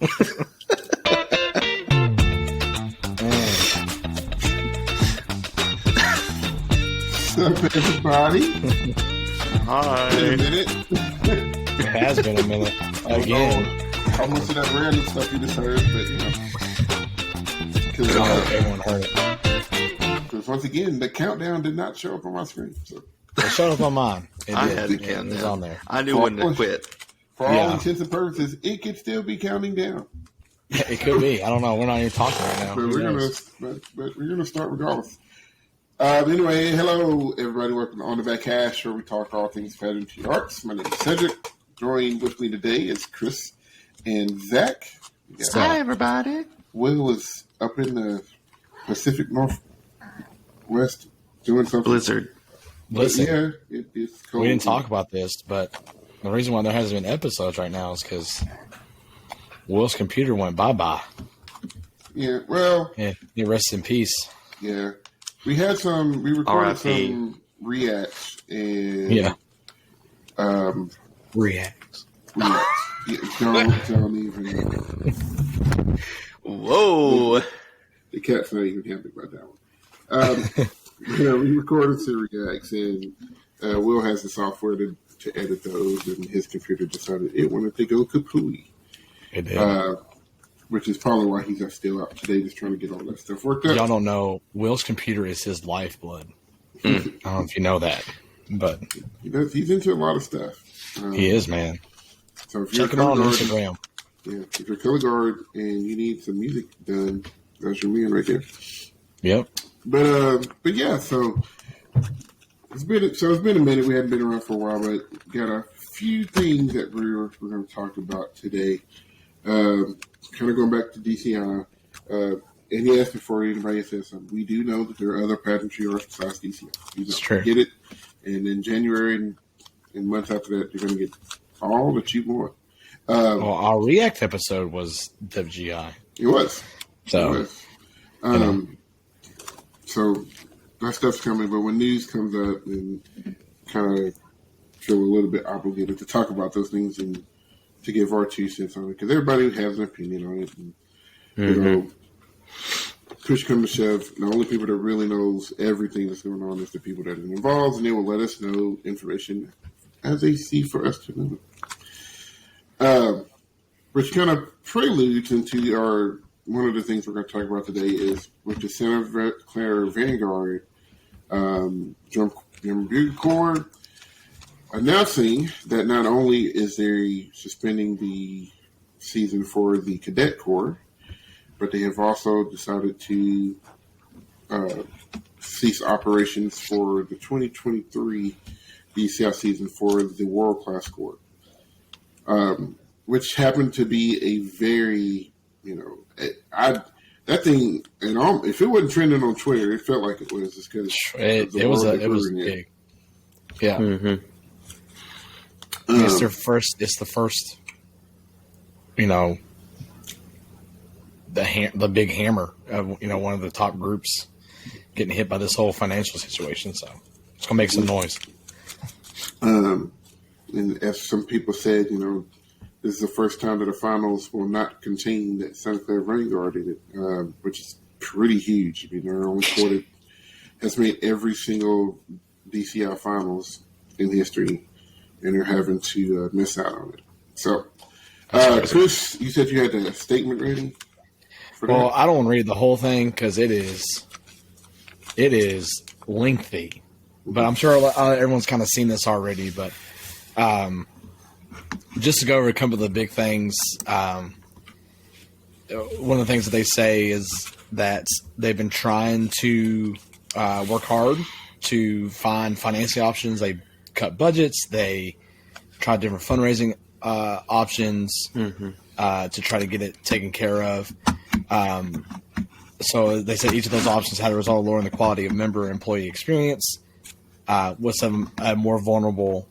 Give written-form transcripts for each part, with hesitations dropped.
What's up, everybody? Hi. Been a minute. It has been a minute. Again. Almost to that random stuff you just heard, but you know. Everyone heard it. Because once again, the countdown did not show up on my screen. So. It showed up on mine. I had the countdown. It was on there. I knew when to quit. For all intents and purposes, it could still be counting down. It could be. I don't know. We're not even talking right now. But we're gonna start regardless. Anyway, hello everybody. Welcome to On the Back Hash, where we talk all things pageantry arts. My name is Cedric. Joined with me today is Chris and Zach. Hi, everybody. Will was up in the Pacific Northwest doing something. Blizzard. Listen, it's cold. we didn't talk about this, but the reason why there hasn't been episodes right now is because Will's computer went bye-bye. Yeah, well. Yeah, he rests in peace. Yeah. We recorded R.I.P. some reacts and Reacts. Yeah, don't even. Whoa. The cat's not even happy about that one. We recorded some reacts, and Will has the software to edit those, and his computer decided it wanted to go kapooey. It did. Which is probably why he's still out today, just trying to get all that stuff worked out. Y'all don't know, Will's computer is his lifeblood. I don't know if you know that, but he's into a lot of stuff. he is, man. So if check him out on Instagram. Yeah, if you're a color guard and you need some music done, that's your man right there. Yep. But yeah, so it's been a minute. We hadn't been around for a while, but got a few things that we're going to talk about today. Kind of going back to DCI, and yes, before anybody says something, we do know that there are other pageantry arts besides DCI. It's true. Get it, and in January and months after that, you're going to get all that you want. Well, our React episode was WGI. It was. So, it was. So that stuff's coming, but when news comes up, and kind of feel a little bit obligated to talk about those things and to give our 2 cents on it, because everybody has an opinion on it. And, you know, push come to shove, the only people that really knows everything that's going on is the people that are involved, and they will let us know information as they see for us to know. Which kind of preludes into one of the things we're going to talk about today is with the Santa Clara Vanguard Drum Bugle Corps announcing that not only is they suspending the season for the Cadet Corps, but they have also decided to cease operations for the 2023 DCI season for the World Class Corps, which happened to be a very, that thing, and if it wasn't trending on Twitter, it felt like it was just because it was big. Yeah. Mm-hmm. It's the first, the big hammer of, one of the top groups getting hit by this whole financial situation. So it's going to make some noise. And as some people said, this is the first time that the finals will not contain that Santa Clara Vanguard in it, which is pretty huge. I mean, their own quarter has made every single DCI finals in history, and they're having to miss out on it. So, Chris, you said you had a statement ready for that? Well, I don't want to read the whole thing because it is lengthy. But I'm sure everyone's kind of seen this already. But just to go over a couple of the big things, one of the things that they say is that they've been trying to work hard to find financing options. They cut budgets. They tried different fundraising options to try to get it taken care of. So they said each of those options had a result of lowering the quality of member and employee experience, with a more vulnerable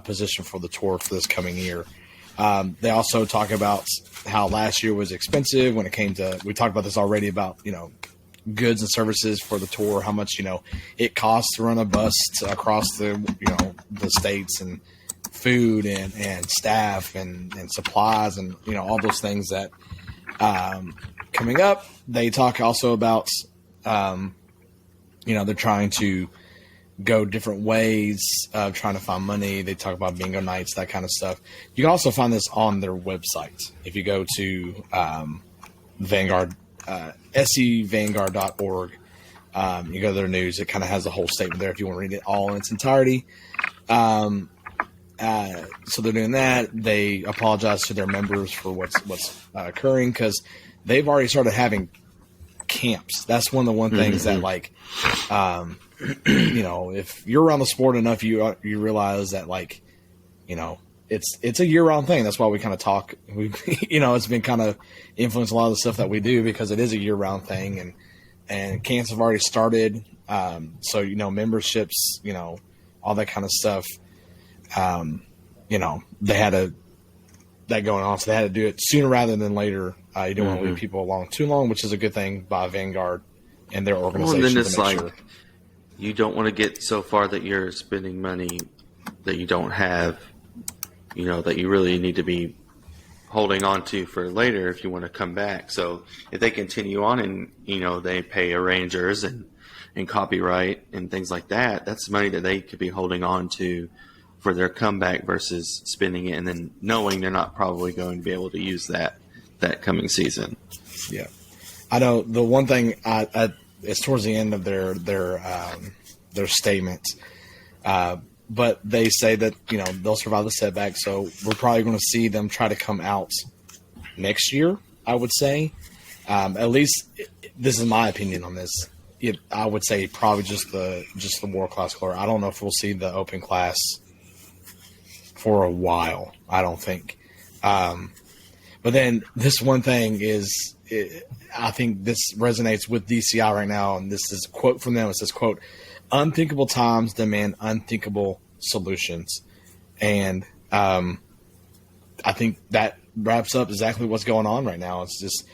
position for the tour for this coming year. They also talk about how last year was expensive when it came to, we talked about this already about, goods and services for the tour, how much, it costs to run a bus across the, the states, and food and staff and supplies and, you know, all those things that coming up. They talk also about, you know, they're trying to go different ways of trying to find money. They talk about bingo nights, that kind of stuff. You can also find this on their website. If you go to Vanguard, scvanguard.org, you go to their news, it kind of has the whole statement there if you want to read it all in its entirety. So they're doing that. They apologize to their members for what's occurring because they've already started having camps. That's one of the things that, like, you know, if you're around the sport enough, you realize that, like, you know, it's a year-round thing. That's why we kind of talk. You know, it's been kind of influenced a lot of the stuff that we do because it is a year-round thing, and camps have already started. So, you know, memberships, you know, all that kind of stuff. You know, they had that going on, so they had to do it sooner rather than later. You don't want to leave people along too long, which is a good thing by Vanguard and their organization. Well, and then it's to make like, sure. You don't want to get so far that you're spending money that you don't have, you know, that you really need to be holding on to for later if you want to come back. So if they continue on and, you know, they pay arrangers and copyright and things like that, that's money that they could be holding on to for their comeback versus spending it and then knowing they're not probably going to be able to use that coming season. Yeah. I know the one thing it's towards the end of their statement, but they say that, you know, they'll survive the setback. So we're probably going to see them try to come out next year, I would say. At least this is my opinion on this. I would say probably just the World Class Color. I don't know if we'll see the Open Class for a while. I don't think. But then this one thing is, I think this resonates with DCI right now, and this is a quote from them. It says, quote, "Unthinkable times demand unthinkable solutions." And I think that wraps up exactly what's going on right now. It's just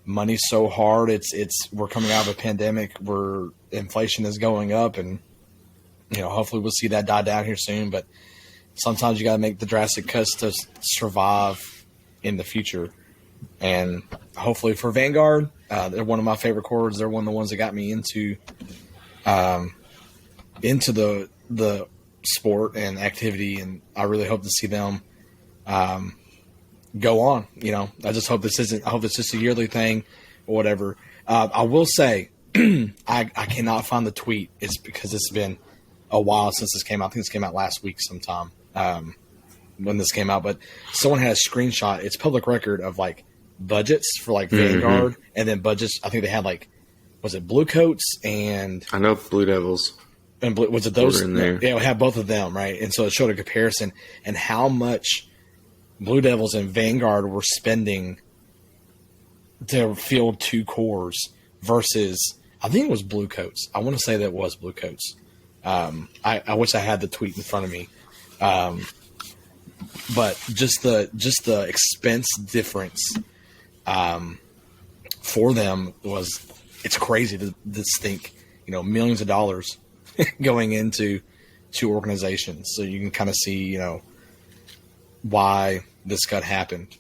money's so hard. We're coming out of a pandemic where inflation is going up, and, you know, hopefully we'll see that die down here soon. But sometimes you got to make the drastic cuts to survive in the future. And hopefully for Vanguard, they're one of my favorite cords. They're one of the ones that got me into the sport and activity, and I really hope to see them go on. You know, I just hope I hope it's just a yearly thing or whatever. I will say, I cannot find the tweet. It's because it's been a while since this came out. I think this came out last week sometime when this came out, but someone had a screenshot. It's public record of, like, budgets for, like, Vanguard, and then budgets. I think they had, like, was it Blue Coats and I know Blue Devils. And was it those in there? Yeah, we had both of them, right? And so it showed a comparison and how much Blue Devils and Vanguard were spending to field 2 cores versus, I think it was Blue Coats. I want to say that it was Blue Coats. I wish I had the tweet in front of me. But just the expense difference for them it's crazy to think, you know, millions of dollars going into 2 organizations. So you can kind of see, you know, why this got happened.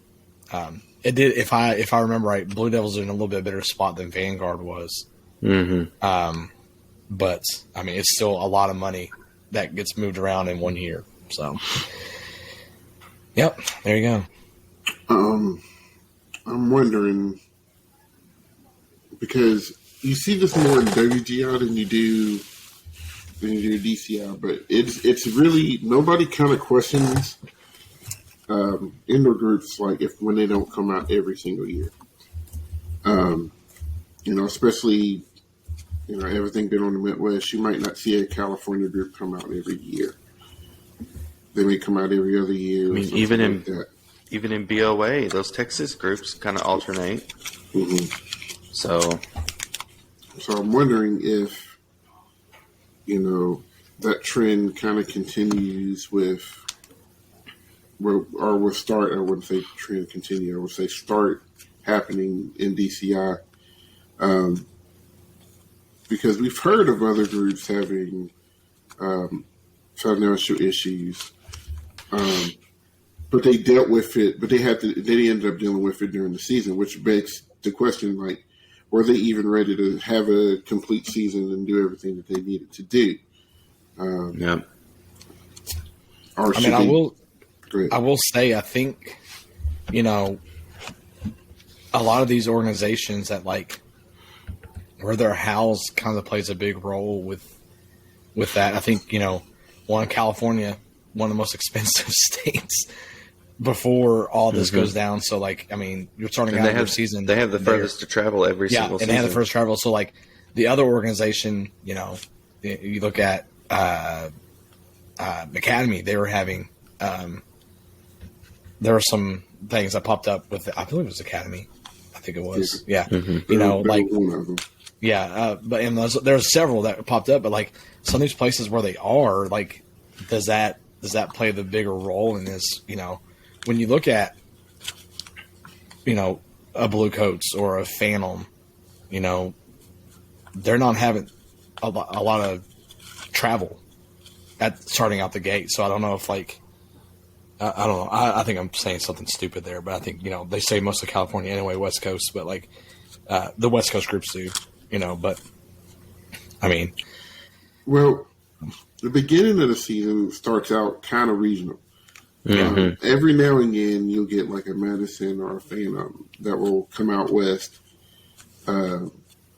It did, if I remember right, Blue Devils are in a little bit better spot than Vanguard was. But I mean, it's still a lot of money that gets moved around in 1 year. So, yep, there you go. I'm wondering, because you see this more in WGI than you do DCI, but it's really, nobody kind of questions indoor groups like when they don't come out every single year. You know, especially, you know, everything being on the Midwest, you might not see a California group come out every year. They may come out every other year. I mean, even in BOA, those Texas groups kind of alternate. So I'm wondering if, you know, that trend kind of continues with, or will start, I wouldn't say trend continue, I would say start happening in DCI. Because we've heard of other groups having financial issues. But they dealt with it. But they ended up dealing with it during the season, which begs the question: like, were they even ready to have a complete season and do everything that they needed to do? Yeah. Or I mean, they, I will say, I think, a lot of these organizations that like where they're housed kind of plays a big role with that. I think, one, California, one of the most expensive states before all this goes down. So, like, I mean, you're starting out your season. They have the furthest to travel every single season. Yeah, and they have the first travel. So, like, the other organization, you look at Academy, they were having there were some things that popped up with, I believe it was Academy. I think it was. Yeah. Mm-hmm. But there's several that popped up, but like some of these places where they are, like, does that play the bigger role in this? When you look at, a Blue Coats or a Phantom, they're not having a lot of travel at starting out the gate. So I don't know if like, I don't know. I think I'm saying something stupid there, but I think, they say most of California anyway, West Coast, but like the West Coast groups do, but I mean. Well, the beginning of the season starts out kind of regional. Mm-hmm. Every now and again, you'll get like a Madison or a Phantom that will come out west and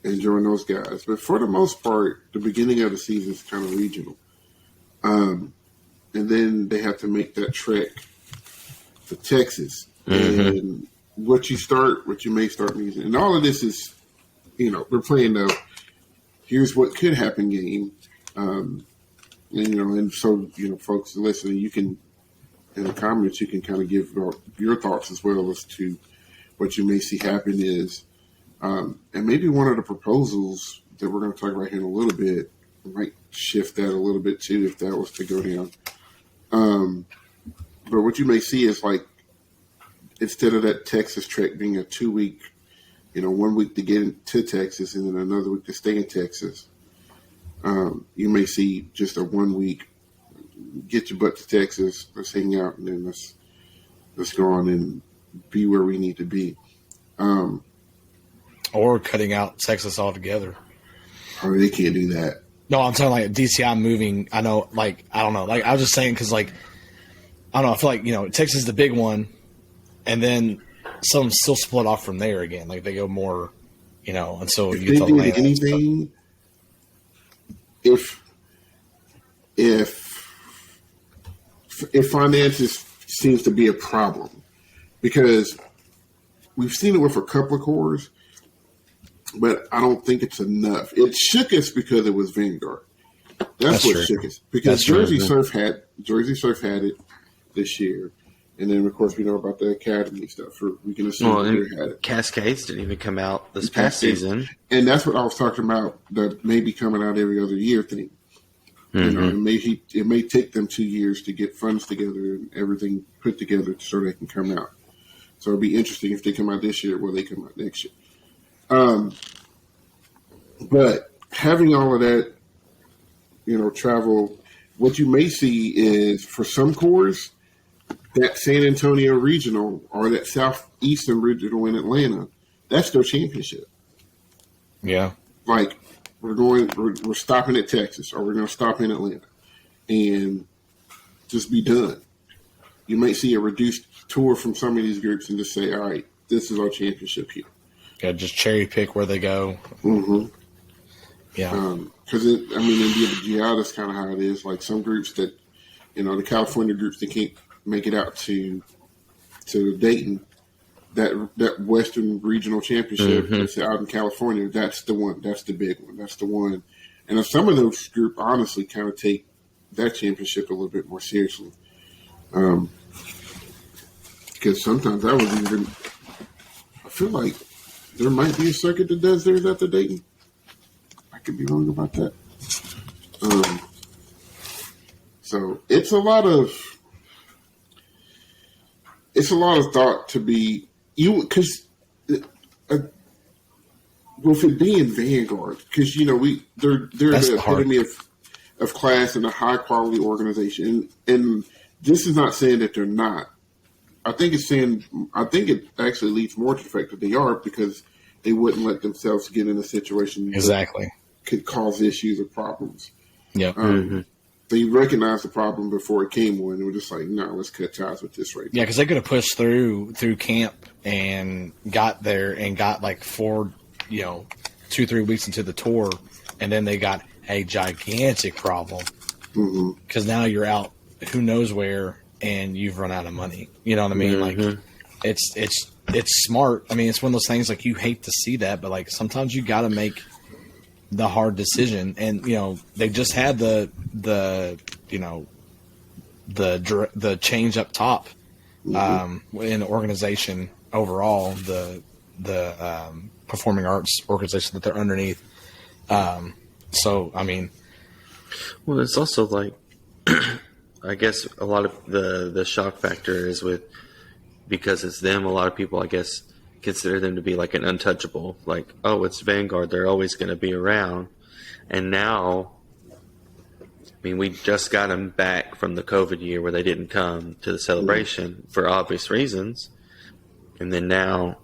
join those guys. But for the most part, the beginning of the season is kind of regional. And then they have to make that trek to Texas. Mm-hmm. And what you may start using. And all of this is, we're playing the here's what could happen game. And so, folks listening, you can, in the comments, you can kind of give your thoughts as well as to what you may see happen is, and maybe one of the proposals that we're going to talk about here in a little bit might shift that a little bit too, if that was to go down. But what you may see is like, instead of that Texas trek being a 2-week, 1 week to get into Texas and then another week to stay in Texas, you may see just a 1 week, get your butt to Texas, let's hang out, and then let's go on and be where we need to be. Or cutting out Texas altogether. Or they can't do that. No, I'm talking like DCI moving. I know, like, I don't know. Like, I was just saying because, like, I don't know. I feel like, Texas is the big one, and then some still split off from there again. Like, they go more, until If you get to they did anything, if finances seems to be a problem, because we've seen it with a couple of cores, but I don't think it's enough. It shook us because it was Vanguard. That's what true. Shook us. Because That's true. Jersey Surf had it this year. And then, of course, we know about the Academy stuff. We can assume they had it. Cascades didn't even come out this past season. And that's what I was talking about, the maybe coming out every other year thing. Mm-hmm. It may take them 2 years to get funds together and everything put together so they can come out. So it'll be interesting if they come out this year or they come out next year. But having all of that, travel, what you may see is for some cores, that San Antonio regional or that Southeastern regional in Atlanta, that's their championship. Yeah. Like, we're stopping at Texas or we're going to stop in Atlanta and just be done. You might see a reduced tour from some of these groups and just say, all right, this is our championship here. Yeah, just cherry pick where they go. Mm-hmm. Yeah. Because, in the DCI, that's kind of how it is. Like some groups that, the California groups that can't make it out to Dayton, that Western Regional Championship that's out in California, that's the one. That's the big one. That's the one. And some of those groups honestly kind of take that championship a little bit more seriously. Because sometimes I feel like there might be a circuit that does theirs after Dayton. I could be wrong about that. So it's a lot of thought to be because with it being Vanguard, because they're That's the the hard. epitome of class and a high quality organization, and this is not saying that they're not. I think it actually leads more to the fact that they are, because they wouldn't let themselves get in a situation Exactly. that could cause issues or problems. Yeah. They recognized the problem before it came one. They were just like, no, let's cut ties with this right Yeah, now. because they could have pushed through camp and got there and got like 2-3 weeks into the tour, and then they got a gigantic problem because now you're out who knows where and you've run out of money. You know what I mean? Like it's smart. I mean, it's one of those things like you hate to see that, but like sometimes you got to make the hard decision. And they just had the change up top in the organization overall, the performing arts organization that they're underneath. So I mean, well, it's also like I guess a lot of the shock factor is because it's them. A lot of people, I guess, consider them to be like an untouchable. Like, oh, it's Vanguard; they're always going to be around. And now, I mean, we just got them back from the COVID year where they didn't come to the celebration for obvious reasons. And then now,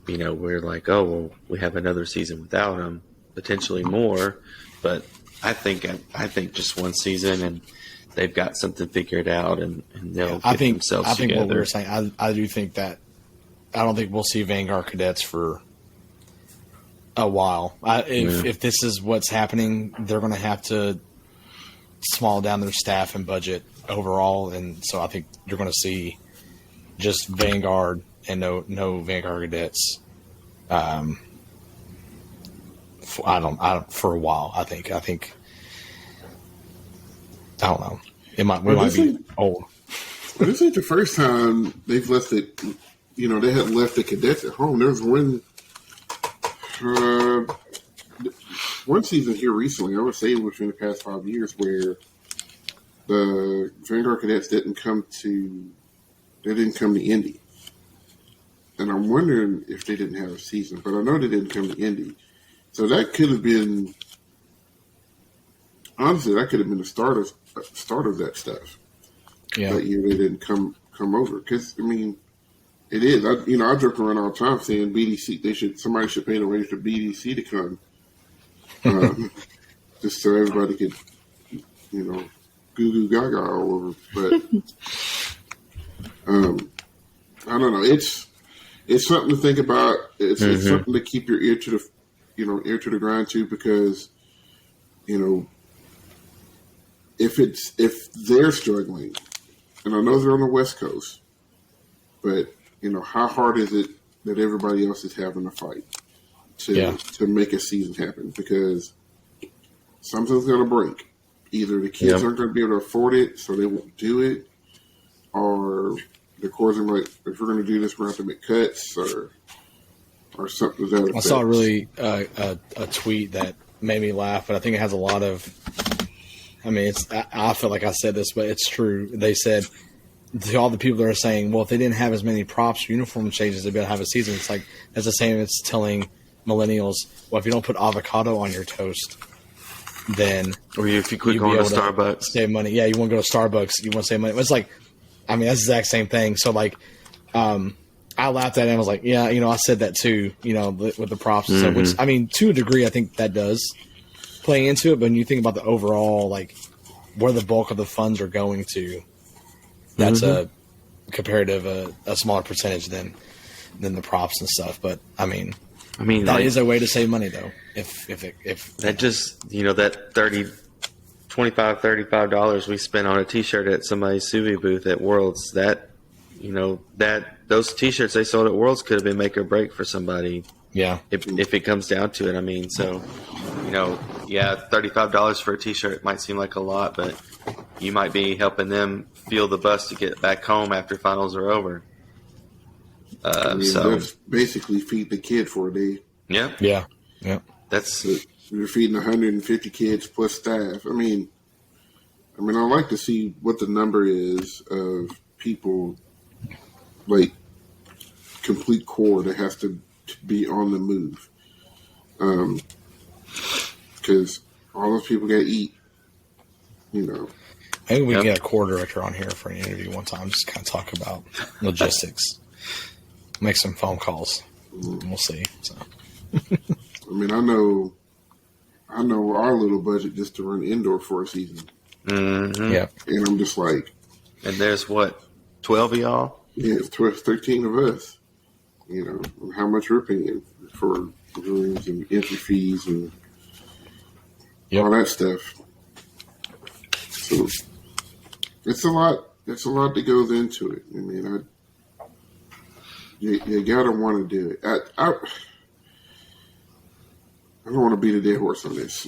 we're like, oh, well, we have another season without them, potentially more. But I think just one season, and they've got something figured out, and they'll get themselves together. What we were saying, I do think that I don't think we'll see Vanguard cadets for a while. If this is what's happening, they're going to have to small down their staff and budget overall, and so I think you're going to see just Vanguard and no Vanguard cadets. For a while. I think. I don't know. We might be old. But this ain't the first time they've left it. They had left the cadets at home. There was one season here recently, I would say within the past 5 years, where the Vanguard cadets didn't come to Indy. And I'm wondering if they didn't have a season, but I know they didn't come to Indy. So that could have been, honestly, the start of that stuff. Yeah. That year they didn't come over. Because, I mean, it is. I joke around all the time saying BDC, somebody should pay the wage for BDC to come. Just so everybody could, goo goo gaga all over. But, I don't know. It's something to think about. It's something to keep your ear to the the ground to, because, if they're struggling, and I know they're on the West Coast, but how hard is it that everybody else is having to fight to make a season happen? Because something's going to break. Either the kids aren't going to be able to afford it, so they won't do it, or the courts are like, if we're going to do this, we're going to have to make cuts, or something to that effect. I saw a tweet that made me laugh, but I think it has a lot of. I mean, I feel like I said this, but it's true. They said to all the people that are saying, well, if they didn't have as many props or uniform changes, they'd be able to have a season. It's like, that's the same as telling millennials, well, if you don't put avocado on your toast, then. Or if you quit going to Starbucks. Save money. Yeah, you want to go to Starbucks, you want to save money. It's like, I mean, that's the exact same thing. So, like, I laughed at it and I was like, yeah, I said that too, with the props and stuff, which, I mean, to a degree, I think that does play into it. But when you think about the overall, like, where the bulk of the funds are going to, that's a comparative, a smaller percentage than the props and stuff. But I mean, that is a way to save money, though. If that just, that $25-$35 we spent on a T-shirt at somebody's SCV booth at Worlds, those T-shirts they sold at Worlds could have been make or break for somebody. Yeah. If it comes down to it, I mean, so, $35 for a T-shirt might seem like a lot, but you might be helping them feel the bus to get back home after finals are over. So that's basically feed the kid for a day. Yeah. Yeah. Yeah. You're feeding 150 kids plus staff. I mean, I like to see what the number is of people, like, complete core that has to be on the move. Because all those people got to eat, Maybe we can Yep. get a core director on here for an interview one time. Just kind of talk about logistics. Make some phone calls. We'll see. So. I mean, I know our little budget just to run indoor for a season, Mm-hmm. Yeah. and I'm just like, And there's what, 12 of y'all? yeah, it's 12, 13 of us. You know, and how much we're paying for rooms and entry fees and Yep. all that stuff. So it's a lot. It's a lot that goes into it. I mean, you gotta want to do it. I don't want to beat a dead horse on this,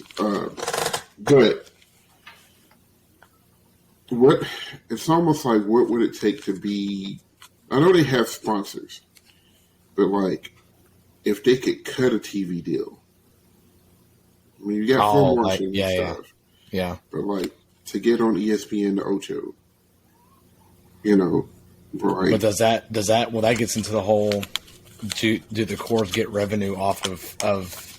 but what it's almost like what would it take to be? I know they have sponsors, but like if they could cut a TV deal. I mean, you got Oh, film like, watching yeah, and stuff, Yeah. but like to get on ESPN to Ocho, you know, right? But does that well that gets into the whole do the cores get revenue off of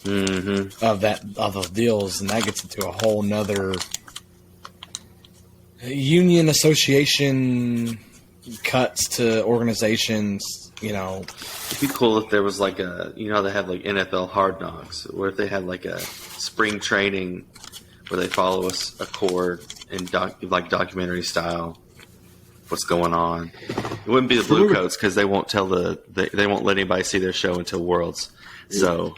those deals, and that gets into a whole nother union association cuts to organizations, you know. It'd be cool if there was like a, you know, they have like NFL Hard Knocks, or if they had like a spring training where they follow a core in like documentary style. What's going on? It wouldn't be the Blue Coats because they won't tell they won't let anybody see their show until Worlds. So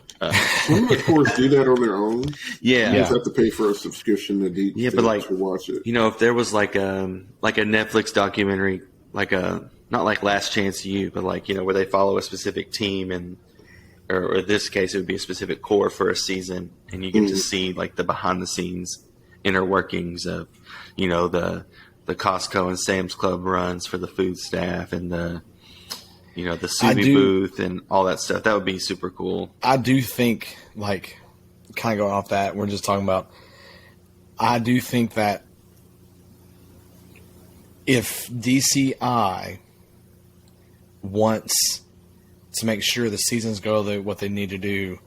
Some of the cores do that on their own. yeah. You just have to pay for a subscription to watch it. You know, if there was like a Netflix documentary, like a not like Last Chance U, but like, you know, where they follow a specific team and or in this case it would be a specific core for a season, and you get to see like the behind the scenes inner workings of, you know, the Costco and Sam's Club runs for the food staff and the, you know, the Subi booth and all that stuff. That would be super cool. I do think, like, kind of going off that, we're just talking about, I do think that if DCI wants to make sure the seasons go what they need to do,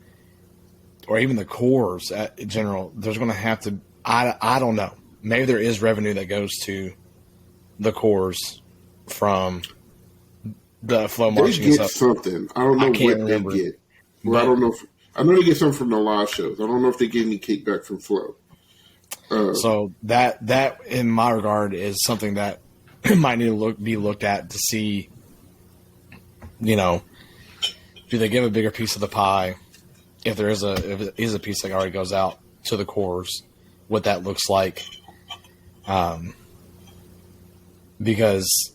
or even the cores in general, there's going to have to, I don't know. Maybe there is revenue that goes to the cores from the flow marching They and get stuff. something. I don't know what remember. they get. Well, But- I don't know. I know they get something from the live shows. I don't know if they get any kickback from Flow. So that in my regard is something that might need to be looked at to see, you know, do they give a bigger piece of the pie? If it is a piece that already goes out to the cores, what that looks like. Because,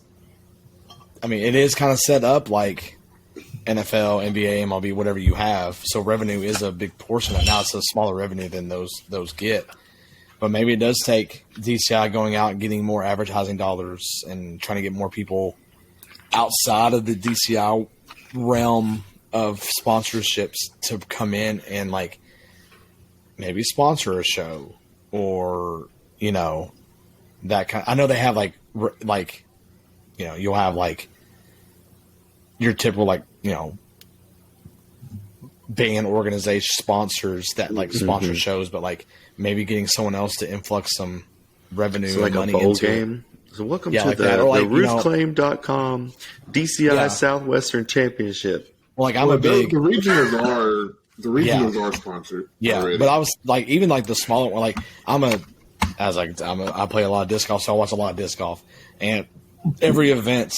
I mean, it is kind of set up like NFL, NBA, MLB, whatever you have. So revenue is a big portion of it. Now it's a smaller revenue than those get. But maybe it does take DCI going out and getting more advertising dollars and trying to get more people outside of the DCI realm of sponsorships to come in and like maybe sponsor a show or, you know, that kind. I know they have like, you know, you'll have like your typical like, you know, band organization sponsors that like sponsor shows, but like maybe getting someone else to influx some revenue So like and a money bowl into game. So welcome Yeah, to like the, that, or like, the you know- RoofClaim.com DCI Yeah. Southwestern Championship. Well, like I'm Well, a big the regionals are sponsored. Already. But I was like, even like the smaller one, like I play a lot of disc golf, so I watch a lot of disc golf, and every event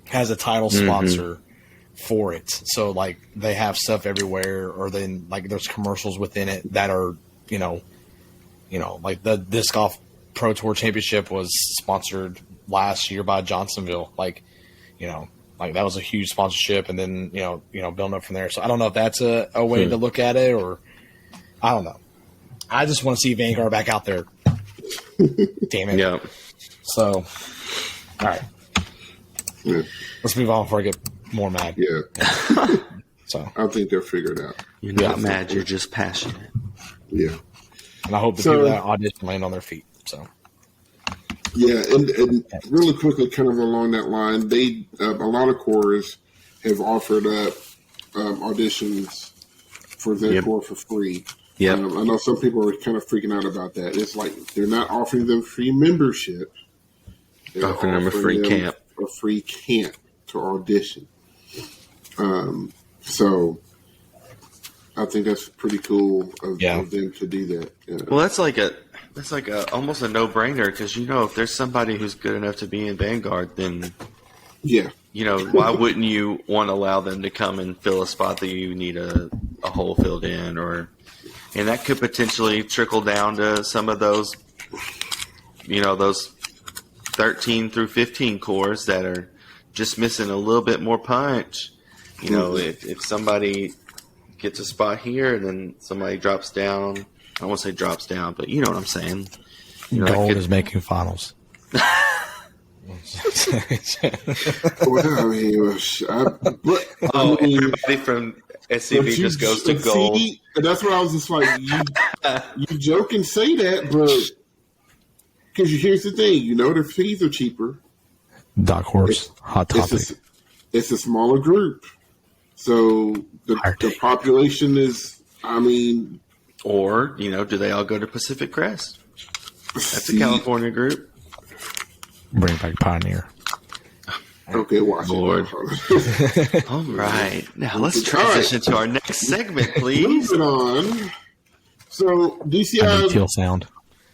has a title sponsor for it. So like they have stuff everywhere, or then like there's commercials within it that are, you know, like the disc golf Pro Tour Championship was sponsored last year by Johnsonville, like, you know. Like that was a huge sponsorship, and then you know building up from there. So I don't know if that's a way to look at it, or I don't know. I just want to see Vanguard back out there. Damn it! Yeah. So, all right, Yeah. let's move on before I get more mad. Yeah. So, I think they'll figure it out. You're not mad, you're just passionate. Yeah. and I hope the So- people that audition land on their feet. So, Yeah, and really quickly, kind of along that line, they a lot of cores have offered up auditions for their core for free. Yeah. I know some people are kind of freaking out about that. It's like they're not offering them free membership. They're Offering them a free camp. A free camp to audition. So I think that's pretty cool of them to do that. Yeah. Well, that's like a almost a no-brainer because if there's somebody who's good enough to be in Vanguard, then why wouldn't you want to allow them to come and fill a spot that you need a hole filled in, and that could potentially trickle down to some of those, those 13 through 15 cores that are just missing a little bit more punch. If somebody gets a spot here and then somebody drops down, I won't say drops down, but you know what I'm saying. Gold is making finals. Everybody from SCV just goes to gold. That's what I was just like. You joke and say that, but because here's the thing, their fees are cheaper. Dark horse, hot topic. It's a smaller group, so the population is. Or do they all go to Pacific Crest? That's a California group. Bring back Pioneer. Okay, watch Lord. All right. Now let's transition to our next segment, please. Moving on. So DCI teal sound.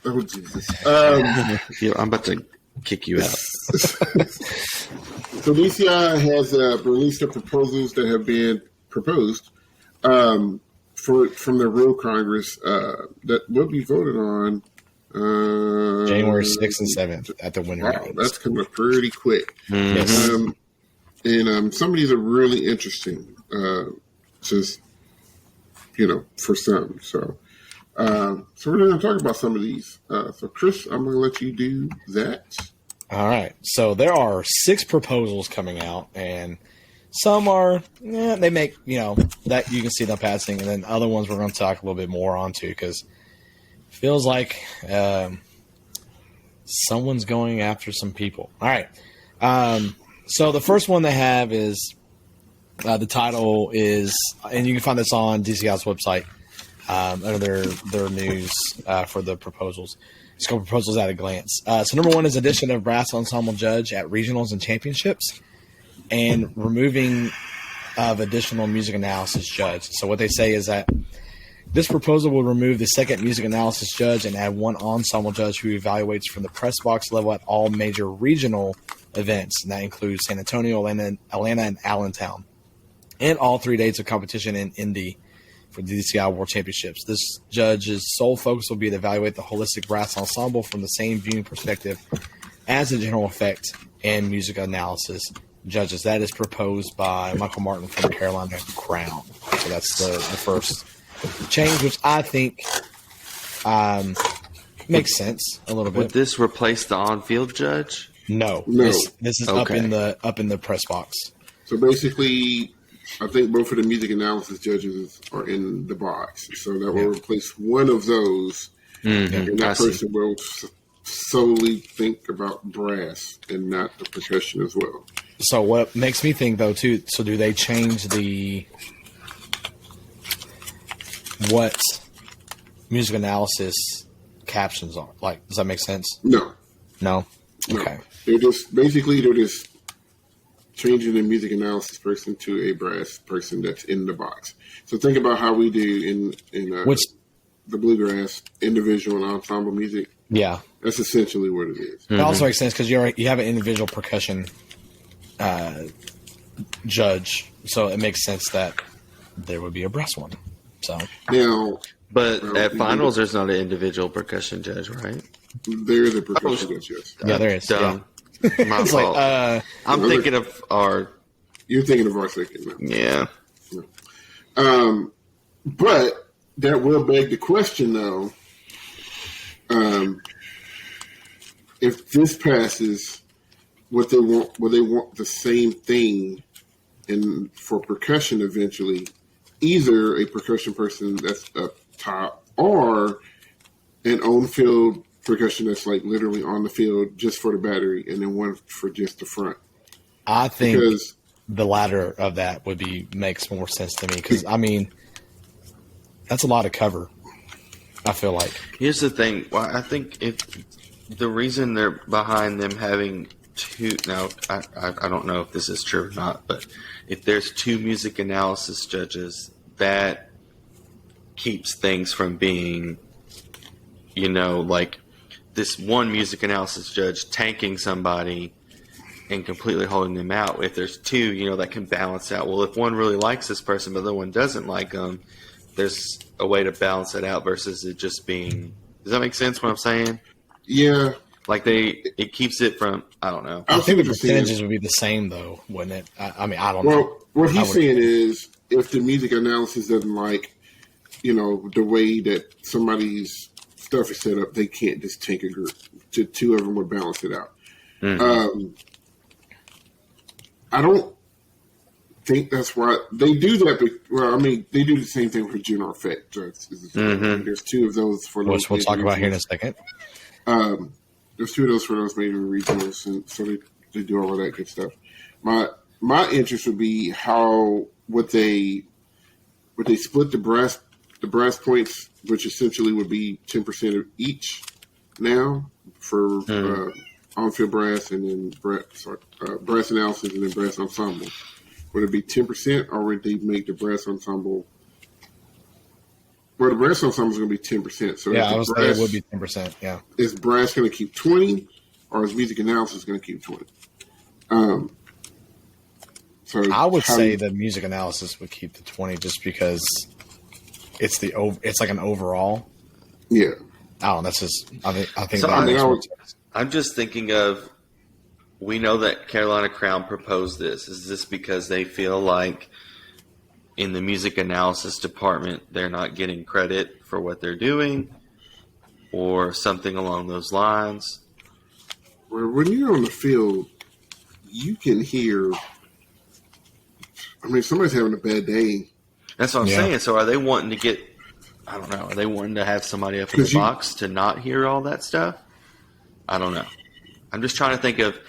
Oh Jesus! I'm about to kick you out. So DCI has released the proposals that have been proposed from the Road Congress that will be voted on. January 6th and 7th at the winter meetings. That's coming up pretty quick. Mm-hmm. And some of these are really interesting, just, for some. So we're going to talk about some of these. So, Chris, I'm going to let you do that. All right. So there are 6 proposals coming out, and some are, they make, that you can see them passing, and then other ones we're going to talk a little bit more on too, because feels like someone's going after some people. All right. So the first one they have is the title is, and you can find this on DCI's website under their news for the proposals. It's called Proposals at a Glance. So number 1 is addition of brass ensemble judge at regionals and championships, and removing of additional music analysis judge. So what they say is that this proposal will remove the second music analysis judge and add 1 ensemble judge who evaluates from the press box level at all major regional events. And that includes San Antonio, Atlanta, and Allentown, and all 3 days of competition in Indy for the DCI World Championships. This judge's sole focus will be to evaluate the holistic brass ensemble from the same viewing perspective as the general effect and music analysis judges. That is proposed by Michael Martin from Carolina Crown. So that's the first change, which I think makes sense a little bit. Would this replace the on-field judge? No. This is Okay. up in the press box. So basically, I think both of the music analysis judges are in the box. So that will replace one of those, and that person will solely think about brass and not the percussion as well. So what makes me think though too? So do they change what music analysis captions are? Like, does that make sense? No. Okay. They're just changing the music analysis person to a brass person that's in the box. So think about how we do in the bluegrass individual and ensemble music. Yeah, that's essentially what it is. It also makes sense because you have an individual percussion judge, so it makes sense that there would be a brass one. So now, but at finals, there's not an individual percussion judge, right? There is a percussion judge. Yes. Yeah, there is. Dumb. Yeah. My fault. Like, I'm thinking of our. You're thinking of our second. Yeah. But that will beg the question, though. If this passes, what they want, will they want the same thing for percussion eventually? Either a percussion person that's up top or an on-field percussion that's like literally on the field just for the battery, and then one for just the front. I think the latter of that makes more sense to me because I mean that's a lot of cover. I feel like. Here's the thing. Well, I think the reason they're behind them having two now, I don't know if this is true or not, but if there's two music analysis judges, that keeps things from being, like this one music analysis judge tanking somebody and completely holding them out. If there's two, that can balance out. Well, if one really likes this person but the other one doesn't like them, there's a way to balance it out versus it just being. Does that make sense? What I'm saying? Yeah. Like it keeps it from. I don't know. I think the percentages would be the same though, wouldn't it? I mean, I don't know. Well, what he's saying is, if the music analysis doesn't like, the way that somebody's stuff is set up, they can't just take a group. Two of them would balance it out. Mm-hmm. I don't think that's why they do that. Well, I mean, they do the same thing for general effect. Mm-hmm. There's two of those for those. Which we'll talk about here in a second. There's two of those for those major regionals, and so they do all of that good stuff. My interest would be would they split the brass points, which essentially would be 10% of each now for on-field brass and then brass analysis and then brass ensemble. Would it be 10%, or would they make the brass ensemble? Well, the brass ensemble is going to be 10%. So yeah, I was saying it would be 10%. Yeah, is brass going to keep 20, or is music analysis going to keep 20? So I would say the music analysis would keep the 20 just because it's like an overall. Yeah. Oh, that's just I think. So I'm just thinking of. We know that Carolina Crown proposed this. Is this because they feel like in the music analysis department they're not getting credit for what they're doing, or something along those lines? Well, when you're on the field, you can hear. I mean, somebody's having a bad day. That's what I'm saying. So are they wanting to get? I don't know. Are they wanting to have somebody up in the box to not hear all that stuff? I don't know. I'm just trying to think of.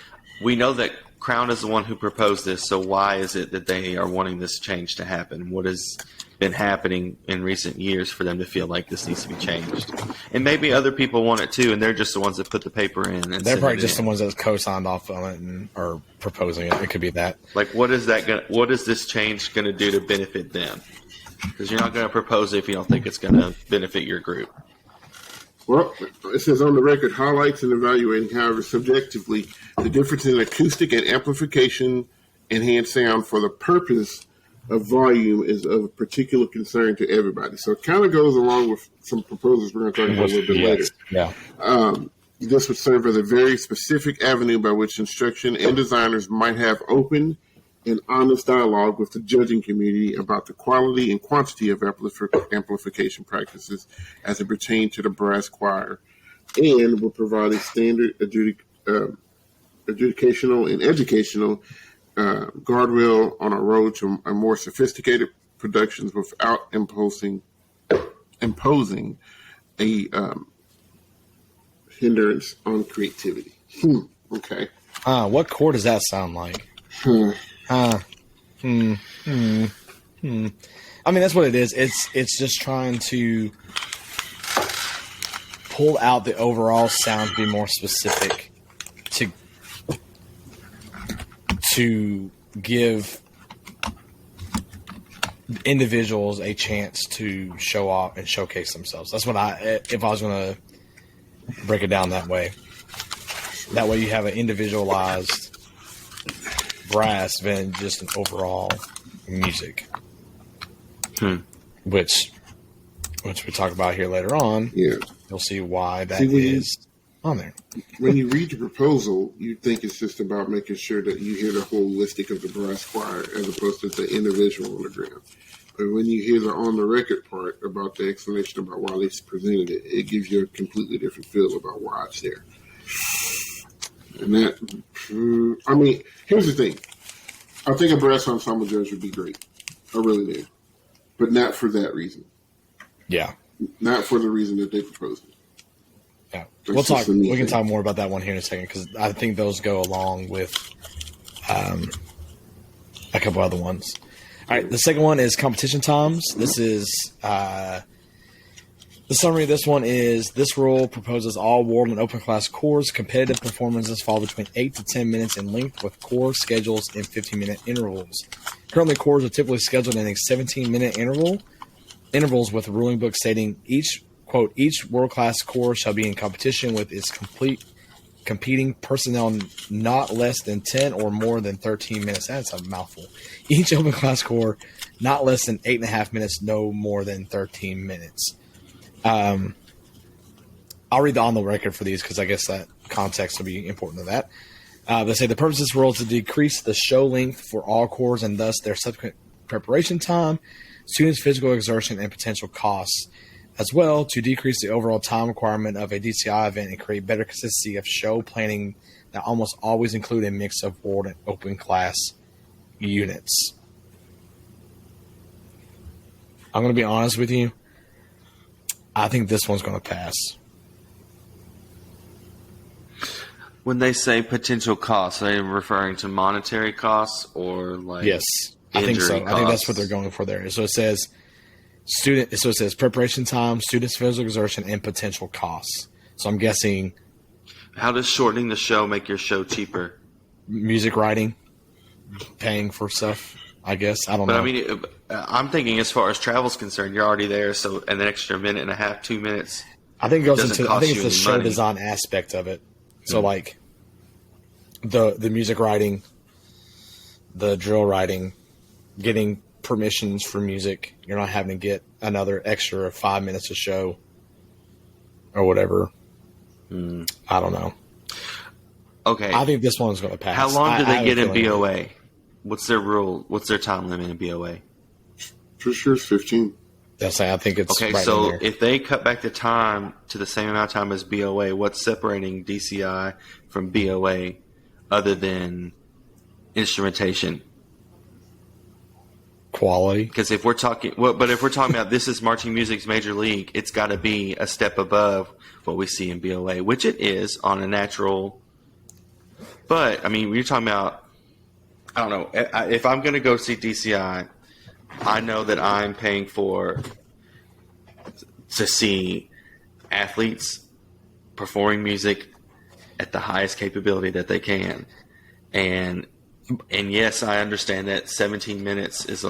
We know that Crown is the one who proposed this, so why is it that they are wanting this change to happen? What has been happening in recent years for them to feel like this needs to be changed? And maybe other people want it too, and they're just the ones that put the paper in. And they're probably just the ones that co-signed off on it and are proposing it. It could be that. Like, what is this change going to do to benefit them? Because you're not going to propose it if you don't think it's going to benefit your group. Well, it says on the record, highlights and evaluating, however, subjectively, the difference in acoustic and amplification enhanced sound for the purpose of volume is of particular concern to everybody. So it kind of goes along with some proposals we're going to talk about a little bit later. Yeah. This would serve as a very specific avenue by which instruction and designers might have open and honest dialogue with the judging community about the quality and quantity of amplification practices as it pertains to the brass choir, and will provide a standard educational and educational guardrail on a road to a more sophisticated productions without imposing a hindrance on creativity. Okay. What chord does that sound like? I mean, that's what it is. It's just trying to pull out the overall sound to be more specific to give individuals a chance to show off and showcase themselves. That's what if I was going to break it down that way. That way you have an individualized brass than just an overall music, which we talk about here later on. Yeah, you'll see why that is on there. When you read the proposal, you think it's just about making sure that you hear the holistic of the brass choir as opposed to the individual on the ground. But when you hear the on the record part about the explanation about why they presented it, it gives you a completely different feel about why it's there. And that, I mean, here's the thing. I think a brass ensemble judge would be great. I really do. But not for that reason. Yeah. Not for the reason that they proposed it. Yeah. We can talk more about that one here in a second because I think those go along with a couple other ones. All right. The second one is competition times. This is The summary of this one is this rule proposes all World and Open Class cores. Competitive performances fall between 8 to 10 minutes in length with core schedules in 15-minute intervals. Currently, cores are typically scheduled in a 17-minute intervals with a ruling book stating each world-class core shall be in competition with its competing personnel not less than 10 or more than 13 minutes. That's a mouthful. Each open class core not less than 8.5 minutes, no more than 13 minutes. I'll read the on the record for these because I guess that context will be important to that. They say the purpose of this rule is to decrease the show length for all cores and thus their subsequent preparation time, students' physical exertion, and potential costs, as well to decrease the overall time requirement of a DCI event and create better consistency of show planning that almost always include a mix of world and open class units. I'm going to be honest with you. I think this one's going to pass. When they say potential costs, are they referring to monetary costs or like yes, I think so. costs? I think that's what they're going for there. So it says preparation time, students' physical exertion, and potential costs. So I'm guessing How does shortening the show make your show cheaper? music writing, paying for stuff. I guess I don't know. But I mean, I'm thinking as far as travel's concerned, you're already there, so an extra minute and a half, 2 minutes. I think it goes doesn't into. I cost think it's you the any show money. design aspect of it. So like the music writing, the drill writing, getting permissions for music. You're not having to get another extra 5 minutes of show or whatever. I don't know. Okay. I think this one's going to pass. How long do I they have get a in feeling- BOA? What's their rule? What's their time limit in BOA? For sure, it's 15. That's I think it's Okay, right so in there. if they cut back the time to the same amount of time as BOA, what's separating DCI from BOA other than instrumentation? Quality. Because if we're talking, but if we're talking about this is marching music's major league, it's got to be a step above what we see in BOA, which it is on a natural. But I mean, we're talking about. I don't know. If I'm going to go see DCI, I know that I'm paying to see athletes performing music at the highest capability that they can, and yes, I understand that 17 minutes is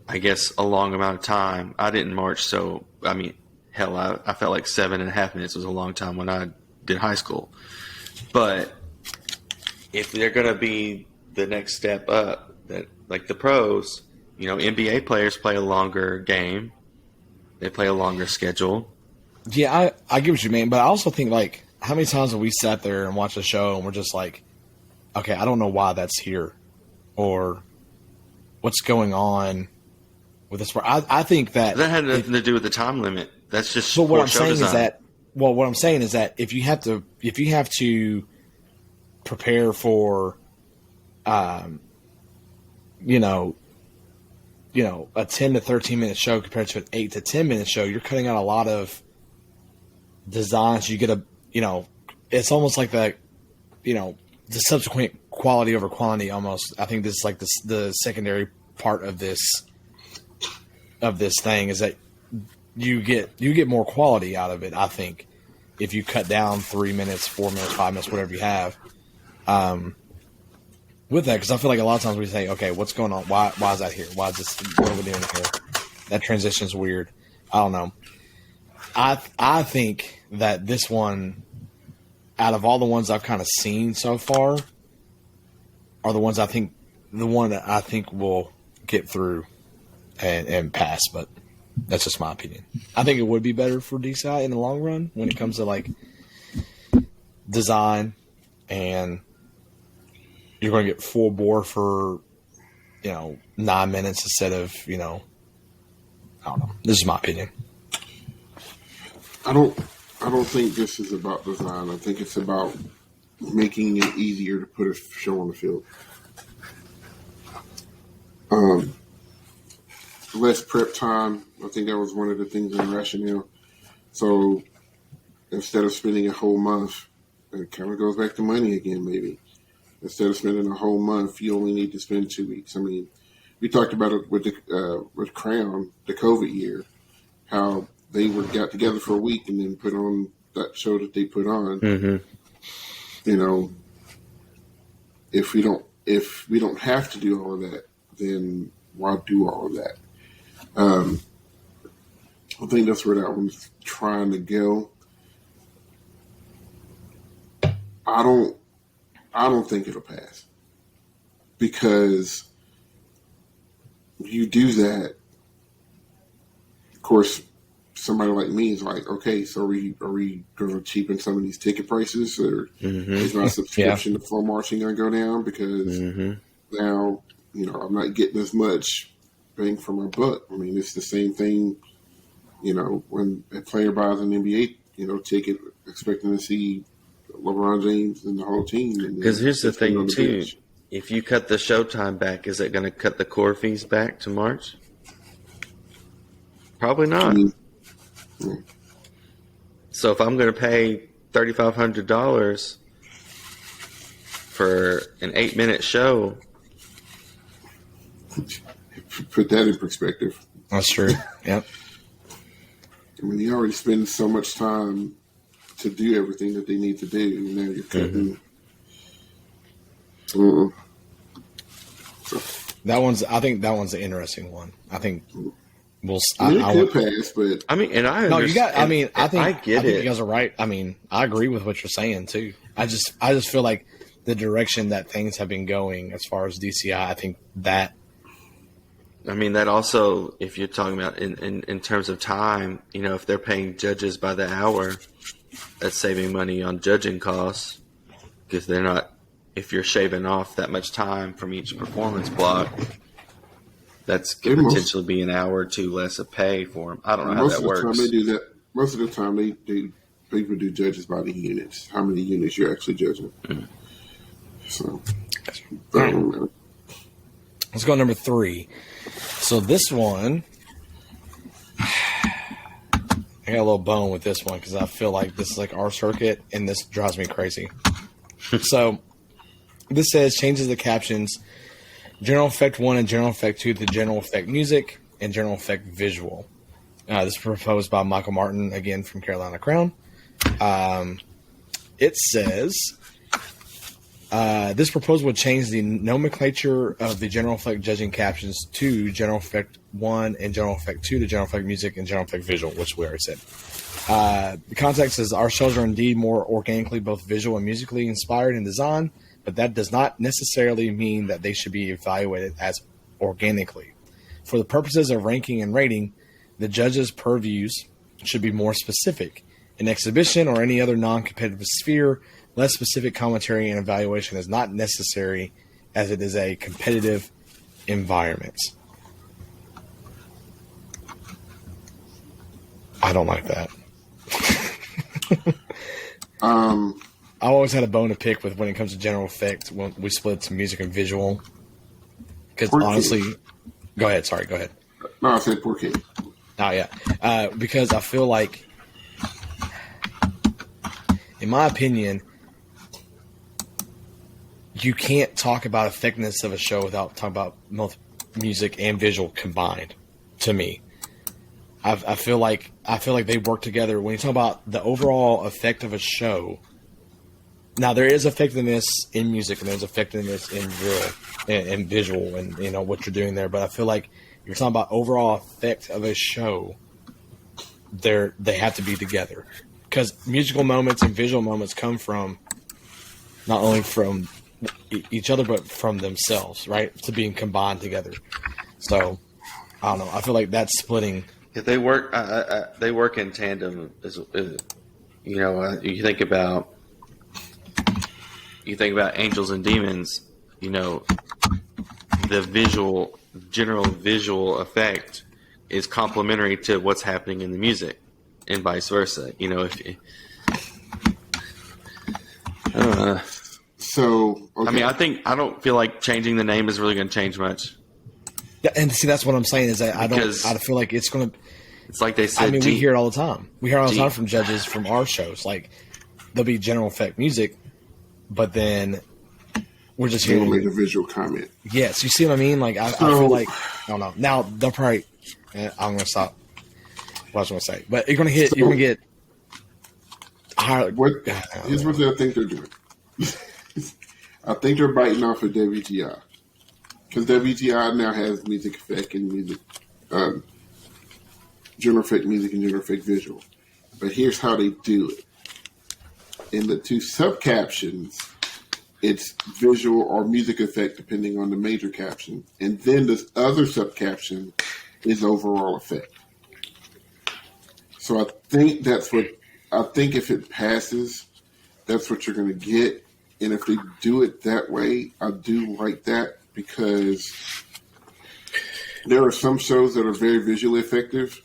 I guess a long amount of time. I didn't march, so I mean, hell, I felt like 7.5 minutes was a long time when I did high school, but if they're going to be the next step up, that like the pros, NBA players play a longer game. They play a longer schedule. Yeah, I get what you mean, but I also think like how many times have we sat there and watched a show and we're just like, okay, I don't know why that's here, or what's going on with this. I think that That had nothing to do with the time limit. That's just So what poor I'm show saying design. is that what I'm saying is that if you have to prepare for, a 10 to 13 minute show compared to an 8 to 10 minute show, you're cutting out a lot of designs. You get it's almost like the subsequent quality over quantity. Almost, I think this is like the secondary part of this thing is that you get more quality out of it. I think if you cut down 3 minutes, 4 minutes, 5 minutes, whatever you have, with that, because I feel like a lot of times we say, okay, what's going on? Why is that here? Why is this? What are we doing here? That transition's weird. I don't know. I think that this one, out of all the ones I've kind of seen so far, are the one that I think will get through and pass. But that's just my opinion. I think it would be better for DCI in the long run when it comes to like design, and you're going to get full bore for 9 minutes instead of I don't know. This is my opinion. I don't think this is about design. I think it's about making it easier to put a show on the field. Less prep time. I think that was one of the things in the rationale. So instead of spending a whole month, it kind of goes back to money again, maybe. Instead of spending a whole month, you only need to spend 2 weeks. I mean, we talked about it with Crown, the COVID year. how they got together for a week and then put on that show that they put on. Mm-hmm. You know, if we don't have to do all of that, then why do all of that? I think that's where that one's trying to go. I don't think it'll pass, because you do that. Of course, somebody like me is like, okay, so are we going to cheapen some of these ticket prices, or is my subscription to Flow Marching going to go down because now, you know, I'm not getting as much bang for my buck? I mean, it's the same thing, you know, when a player buys an NBA, you know, ticket expecting to see LeBron James and the whole team. Because here's the thing, too. Bench. If you cut the showtime back, is it going to cut the core fees back to March? Probably not. So if I'm going to pay $3,500 for an 8-minute show, Put that in perspective. That's true. Yep. I mean, you already spend so much time to do everything that they need to do, and now you're cutting. I think that one's an interesting one. I think we'll. It could pass, but I mean, and I No, understand, you got. I mean, I think get it. you guys are right. I mean, I agree with what you're saying too. I just feel like the direction that things have been going as far as DCI, I think that. I mean, that also, if you're talking about in terms of time, you know, if they're paying judges by the hour, that's saving money on judging costs, because they're not, if you're shaving off that much time from each performance block, that's could potentially be an hour or two less of pay for them. I don't know how that works. Most of the time they do that. Most of the time people do judges by the units, how many units you're actually judging. So, I don't know. Let's go number 3. So this one, I got a little bone with this one because I feel like this is like our circuit, and this drives me crazy. So this says changes the captions General Effect 1 and General Effect 2 to General Effect Music and General Effect Visual. This is proposed by Michael Martin, again from Carolina Crown. It says this proposal would change the nomenclature of the General Effect judging captions to General Effect 1 and General Effect 2 to General Effect Music and General Effect Visual, which we already said. The context is our shows are indeed more organically both visual and musically inspired in design, but that does not necessarily mean that they should be evaluated as organically. For the purposes of ranking and rating, the judges' purviews should be more specific. In exhibition or any other non-competitive sphere, less specific commentary and evaluation is not necessary, as it is a competitive environment. I don't like that. I always had a bone to pick with when it comes to general effect when we split to music and visual. Because honestly, go ahead. Sorry, go ahead. No, I said poor kid. Oh yeah, because I feel like, in my opinion, you can't talk about effectiveness of a show without talking about both music and visual combined. To me, I feel like they work together. When you talk about the overall effect of a show, now there is effectiveness in music and there's effectiveness in visual and you know what you're doing there. But I feel like you're talking about overall effect of a show. They have to be together because musical moments and visual moments come from not only from each other but from themselves, right? To being combined together. So I don't know. I feel like that's splitting. If they work, they work in tandem. You know, you think about Angels and Demons. You know, the general visual effect is complementary to what's happening in the music, and vice versa. You know, So, okay. I mean, I don't feel like changing the name is really going to change much. Yeah, and see, that's what I'm saying is that I feel like it's going to. It's like they said. I mean, we hear it all the time. We hear it all the time from judges from our shows. Like, there'll be general effect music, but then we're just hearing make a visual comment. Yes, you see what I mean? Like, I feel like I don't know. Now they'll probably. I'm going to stop. what I was going to say. But you're going to get higher. Here's what I think they're doing. I think they're biting off of WGI. Because WGI now has music effect and music, general effect music and general effect visual. But here's how they do it. In the two sub-captions, it's visual or music effect depending on the major caption. And then this other sub-caption is overall effect. So I think if it passes, that's what you're going to get. And if they do it that way, I do like that because there are some shows that are very visually effective,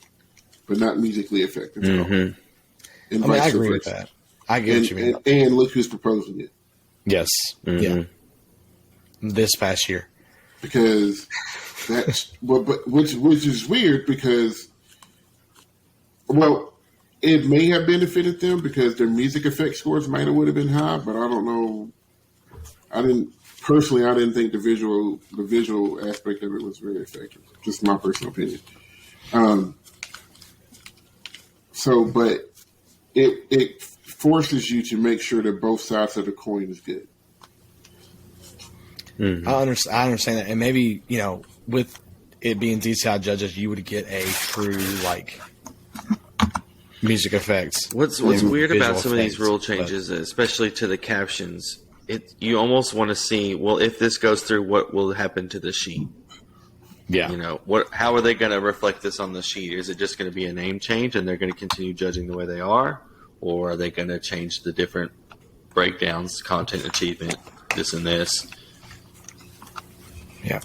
but not musically effective at all. And I agree with that. I get what you mean. And look who's proposing it. Yes. Yeah. This past year. Because that's which is weird because it may have benefited them because their music effect scores might have would have been high, but I don't know. I didn't think the visual aspect of it was very effective. Just my personal opinion. But it forces you to make sure that both sides of the coin is good. I understand that, and maybe with it being DCI judges, you would get a true music effects. What's weird about some of these rule changes, especially to the captions, you almost want to see, well, if this goes through, what will happen to the sheet? Yeah. How are they going to reflect this on the sheet? Is it just going to be a name change and they're going to continue judging the way they are? Or are they going to change the different breakdowns, content achievement, this and this? Yeah.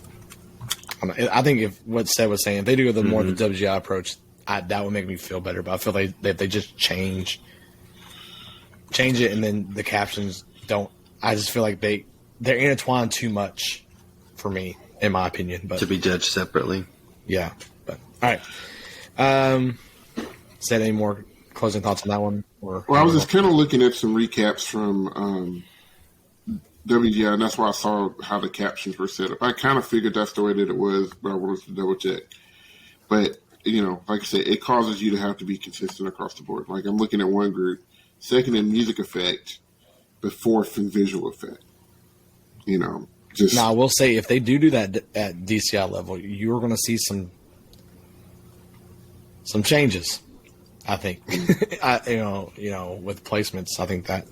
I think if what Seth was saying, if they do the more the WGI approach, that would make me feel better. But I feel like if they just change it and then the captions don't, I just feel like they're intertwined too much for me, in my opinion. But to be judged separately. Yeah. But all right. Said any more closing thoughts on that one? I was just kind of looking at some recaps from WGI, and that's why I saw how the captions were set up. I kind of figured that's the way that it was, but I wanted to double check. But, like I said, it causes you to have to be consistent across the board. Like I'm looking at one group, second in music effect, but fourth in visual effect. Now, I will say if they do that at DCI level, you're going to see some changes. I think, with placements, I think that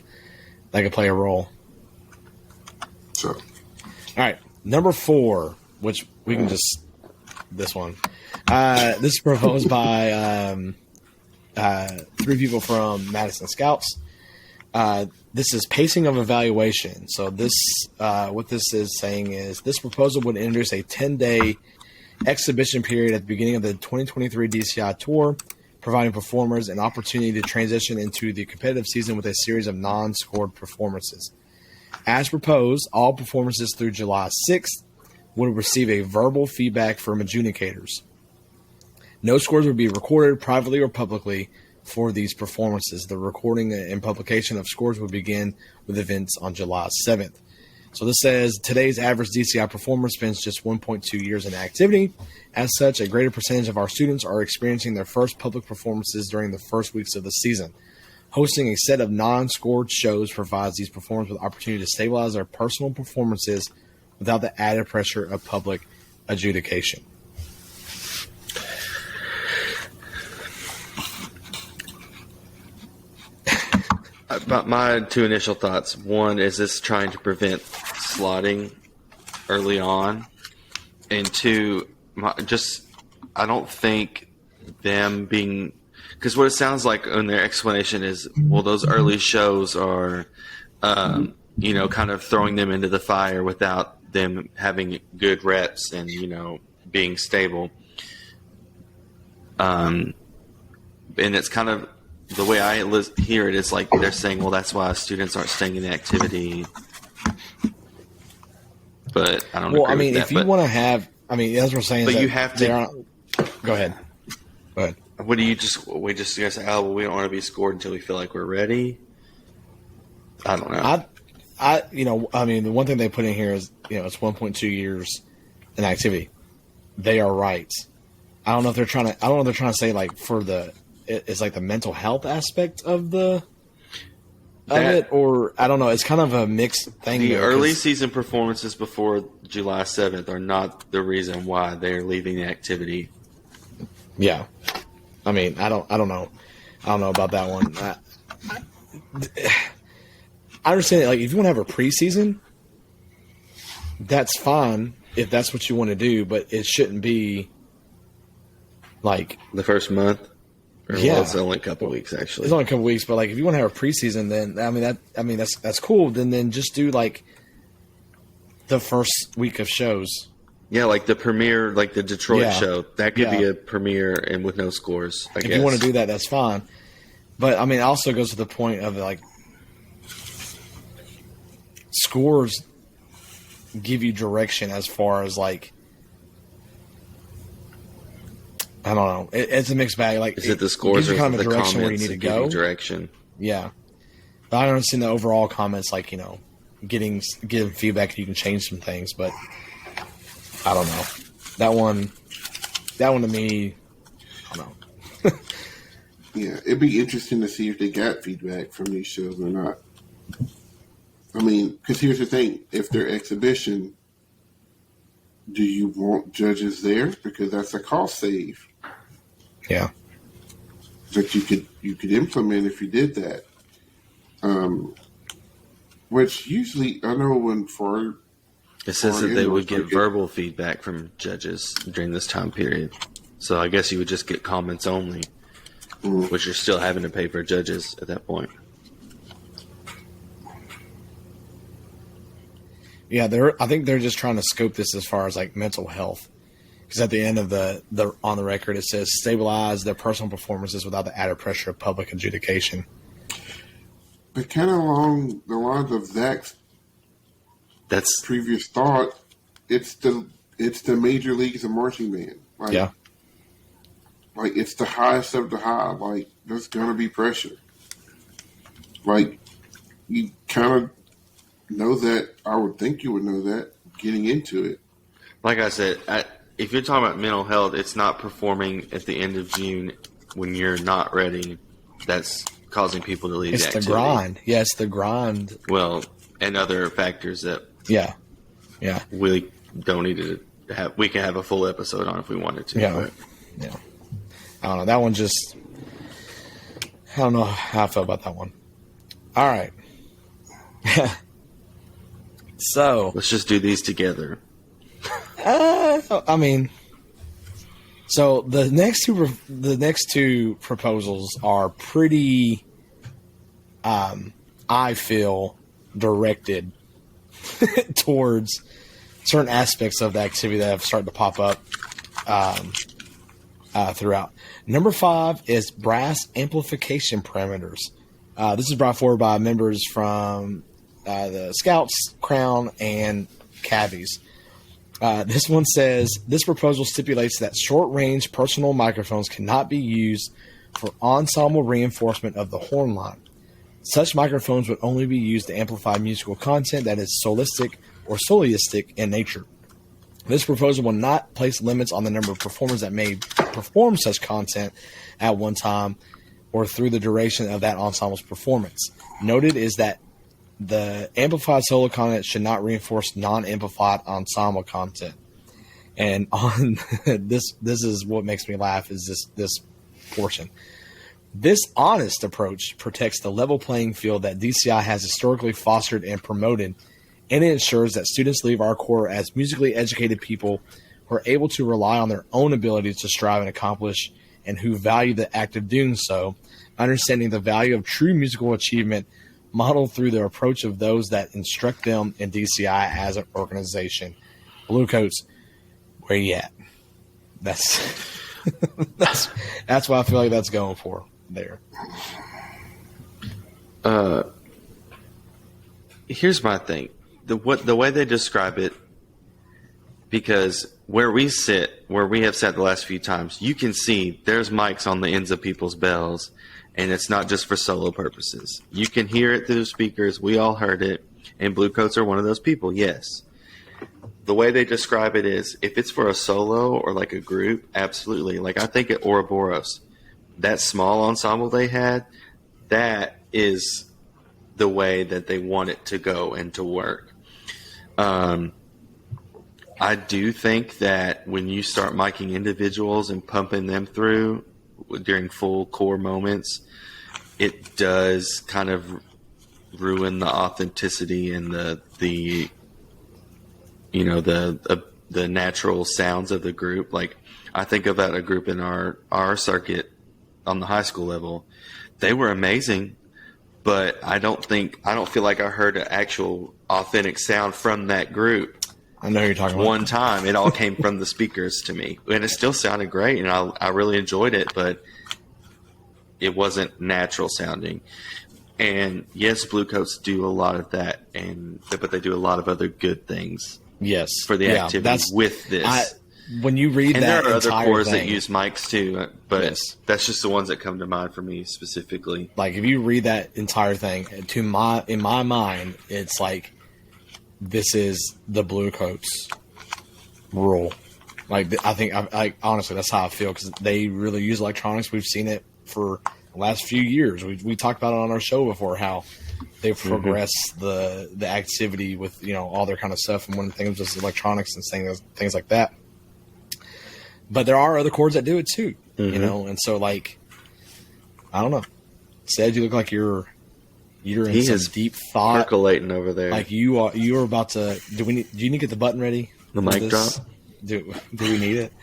could play a role. So, all right, number 4, which we can this one. This is proposed by 3 people from Madison Scouts. This is pacing of evaluation. So this, what this is saying is this proposal would introduce a 10-day exhibition period at the beginning of the 2023 DCI tour, providing performers an opportunity to transition into the competitive season with a series of non-scored performances. As proposed, all performances through July 6th would receive a verbal feedback from adjudicators. No scores would be recorded privately or publicly for these performances. The recording and publication of scores would begin with events on July 7th. So this says today's average DCI performer spends just 1.2 years in activity. As such, a greater percentage of our students are experiencing their first public performances during the first weeks of the season. Hosting a set of non-scored shows provides these performers with the opportunity to stabilize their personal performances without the added pressure of public adjudication. But my 2 initial thoughts. One, is this trying to prevent slotting early on? And 2, I don't think them being... Because what it sounds like in their explanation is, well, those early shows are, kind of throwing them into the fire without them having good reps and, being stable. And it's kind of... The way I hear it is like they're saying, well, that's why students aren't staying in the activity. But I don't know. Well, I mean, if you want to have, that's what we're saying. But you have to. Go ahead. What do you we just say, oh, well, we don't want to be scored until we feel like we're ready? I don't know. The one thing they put in here is, it's 1.2 years in activity. They are right. I don't know if they're trying to say like for the is like the mental health aspect of That- it, or I don't know. It's kind of a mixed thing. The there, early 'cause- season performances before July 7th are not the reason why they're leaving the activity. yeah. I mean, I don't know. I don't know about that one. I understand. Like, if you want to have a preseason, that's fine if that's what you want to do, but it shouldn't be like The first month? Or, Yeah. well, it's only a couple weeks, actually. it's only a couple weeks. But like, if you want to have a preseason, then that's cool. Then just do like the first week of shows. Yeah, like the premiere, like the Detroit Yeah. show. That could be Yeah. a premiere and with no scores, I If guess. you want to do that, that's fine. But I mean, it also goes to the point of like scores give you direction as far as like I don't know. It's a mixed bag. Like, Is it the scores gives or you kind is of it a the direction where you comments need to that give you go? direction? Yeah, but I don't understand the overall comments. Like, getting feedback, you can change some things. But I don't know. That one to me, I don't know. Yeah, it'd be interesting to see if they got feedback from these shows or not. I mean, because here's the thing: if they're exhibition, do you want judges there? Because that's a cost save Yeah, that you could implement if you did that. Which usually, I know when for It says Or that they in would those, get like, verbal feedback from judges during this time period. So I guess you would just get comments only, which you're still having to pay for judges at that point. yeah. I think they're just trying to scope this as far as like mental health. Because at the end of the on the record, it says stabilize their personal performances without the added pressure of public adjudication. but kind of along the lines of Zach's That's previous thought, it's the major leagues of marching band. Like, Yeah. Like, it's the highest of the high. Like, there's gonna be pressure. Like, you kind of know that. I would think you would know that getting into it. like I said. If you're talking about mental health, it's not performing at the end of June when you're not ready. That's causing people to leave It's the the activity. grind. Yeah, it's the grind. Well, and other factors that Yeah. Yeah. we don't need to have. We can have a full episode on if we wanted to. Yeah. but- Yeah. I don't know. That one just. I don't know how I felt about that one. All right. So, Let's just do these together. I mean, so the next two proposals are pretty, I feel, directed towards certain aspects of the activity that have started to pop up throughout. Number 5 is brass amplification parameters. This is brought forward by members from the Scouts, Crown, and Cavies. This one says, this proposal stipulates that short-range personal microphones cannot be used for ensemble reinforcement of the horn line. Such microphones would only be used to amplify musical content that is solistic or solistic in nature. This proposal will not place limits on the number of performers that may perform such content at one time or through the duration of that ensemble's performance. Noted is that the amplified solo content should not reinforce non-amplified ensemble content. And on this is what makes me laugh is this portion. This honest approach protects the level playing field that DCI has historically fostered and promoted, and it ensures that students leave our core as musically educated people who are able to rely on their own abilities to strive and accomplish, and who value the act of doing so, understanding the value of true musical achievement modeled through the approach of those that instruct them in DCI as an organization. Bluecoats, where you at? That's that's what I feel like that's going for there. Here's my thing: the way they describe it, because where we have sat the last few times, you can see there's mics on the ends of people's bells. And it's not just for solo purposes. You can hear it through the speakers. We all heard it. And Bluecoats are one of those people, yes. The way they describe it is, if it's for a solo or like a group, absolutely. Like I think at Ouroboros, that small ensemble they had, that is the way that they want it to go and to work. I do think that when you start miking individuals and pumping them through during full core moments, it does kind of ruin the authenticity and the natural sounds of the group. Like, I think about a group in our circuit on the high school level. They were amazing, but I don't feel like I heard an actual authentic sound from that group. I know who you're talking about. One time, it all came from the speakers to me, and it still sounded great, and I really enjoyed it, but it wasn't natural sounding. And yes, Bluecoats do a lot of that, but they do a lot Yes. for the activity with this. When you read and that, there are other cores thing, that use mics too, but Yes. that's just the ones that come to mind for me specifically. like if you read that entire thing, in my mind, it's like this is the Bluecoats rule. Like I think, honestly, that's how I feel because they really use electronics. We've seen it for the last few years. We talked about it on our show before how they've progressed the activity with all their kind of stuff, and one of the things was electronics and things like that. But there are other chords that do it too, and so like I don't know. Said you look like you're in some deep thought, Percolating over there. like you're about to. Do you need to get the button ready? The for mic this? drop? Do we need it?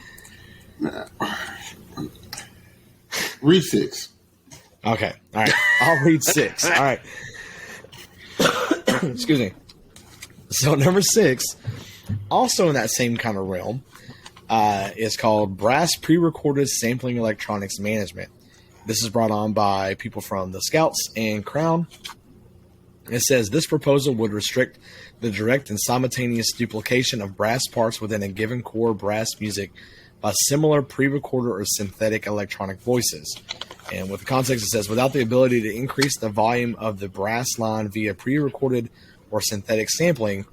Read 6. Okay. All right. I'll read 6. All right. Excuse me. So number 6, also in that same kind of realm, is called Brass Pre-Recorded Sampling Electronics Management. This is brought on by people from the Scouts and Crown. It says this proposal would restrict the direct and simultaneous duplication of brass parts within a given core brass music by similar pre-recorded or synthetic electronic voices. And with the context, it says, without the ability to increase the volume of the brass line via pre-recorded or synthetic sampling,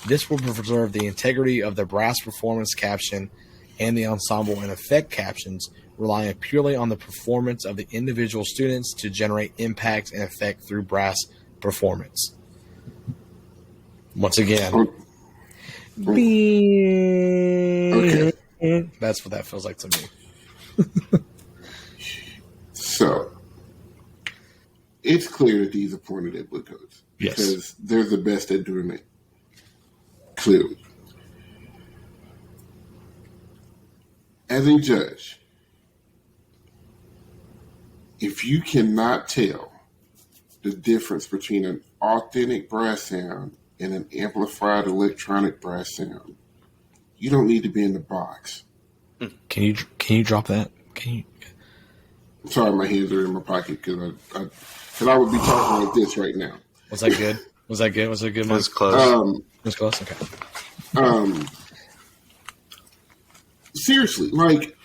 this will preserve the integrity of the brass performance caption and the ensemble and effect captions, relying purely on the performance of the individual students to generate impact and effect through brass performance. Once again, Okay. that's what that feels like to me. So, it's clear that these are pointed at Bluecoats. Yes. Because they're the best at doing it. Clearly. As a judge, if you cannot tell the difference between an authentic brass sound and an amplified electronic brass sound, you don't need to be in the box. Can you drop that? Can you? I'm sorry, my hands are in my pocket because I would be talking like this right now. Was that good? Was that good? Was it a good? It was It close. was close. Okay. Seriously, like,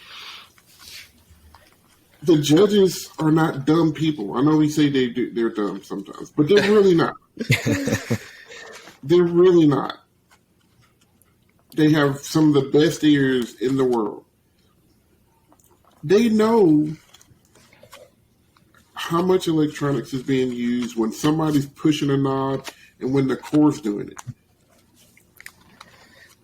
the judges are not dumb people. I know we say they're dumb sometimes, but they're really not. They're really not. They have some of the best ears in the world. They know how much electronics is being used when somebody's pushing a knob and when the core's doing it.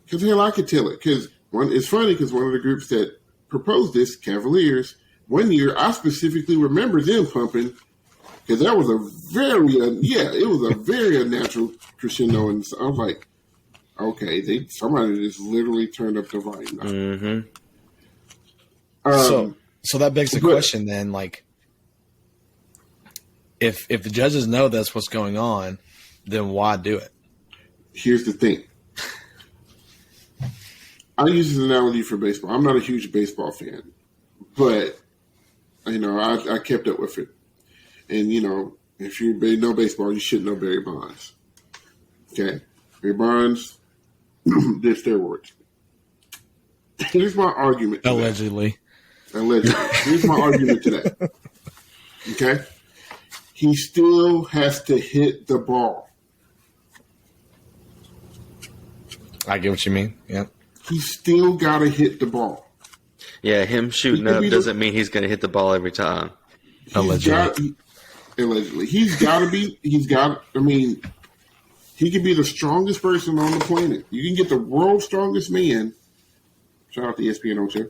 Because hell, I could tell it. Because it's funny because one of the groups that proposed this, Cavaliers, one year I specifically remember them pumping because that was a very unnatural crescendo, and I was like, okay, somebody just literally turned up the volume. Mm-hmm. So that begs the question then, like, if the judges know that's what's going on, then why do it? Here's the thing. I use this analogy for baseball. I'm not a huge baseball fan, but I kept up with it. And if you know baseball, you should know Barry Bonds. Okay, Barry Bonds did steroids. Here's my argument. Allegedly. Here's my argument to that. Okay, he still has to hit the ball. I get what you mean. Yeah. He still got to hit the ball. Yeah, him shooting He could up be doesn't mean he's going to hit the ball every time. Allegedly. Allegedly. He's got to be. I mean, he could be the strongest person on the planet. You can get the world's strongest man. Shout out to ESPN Ocho.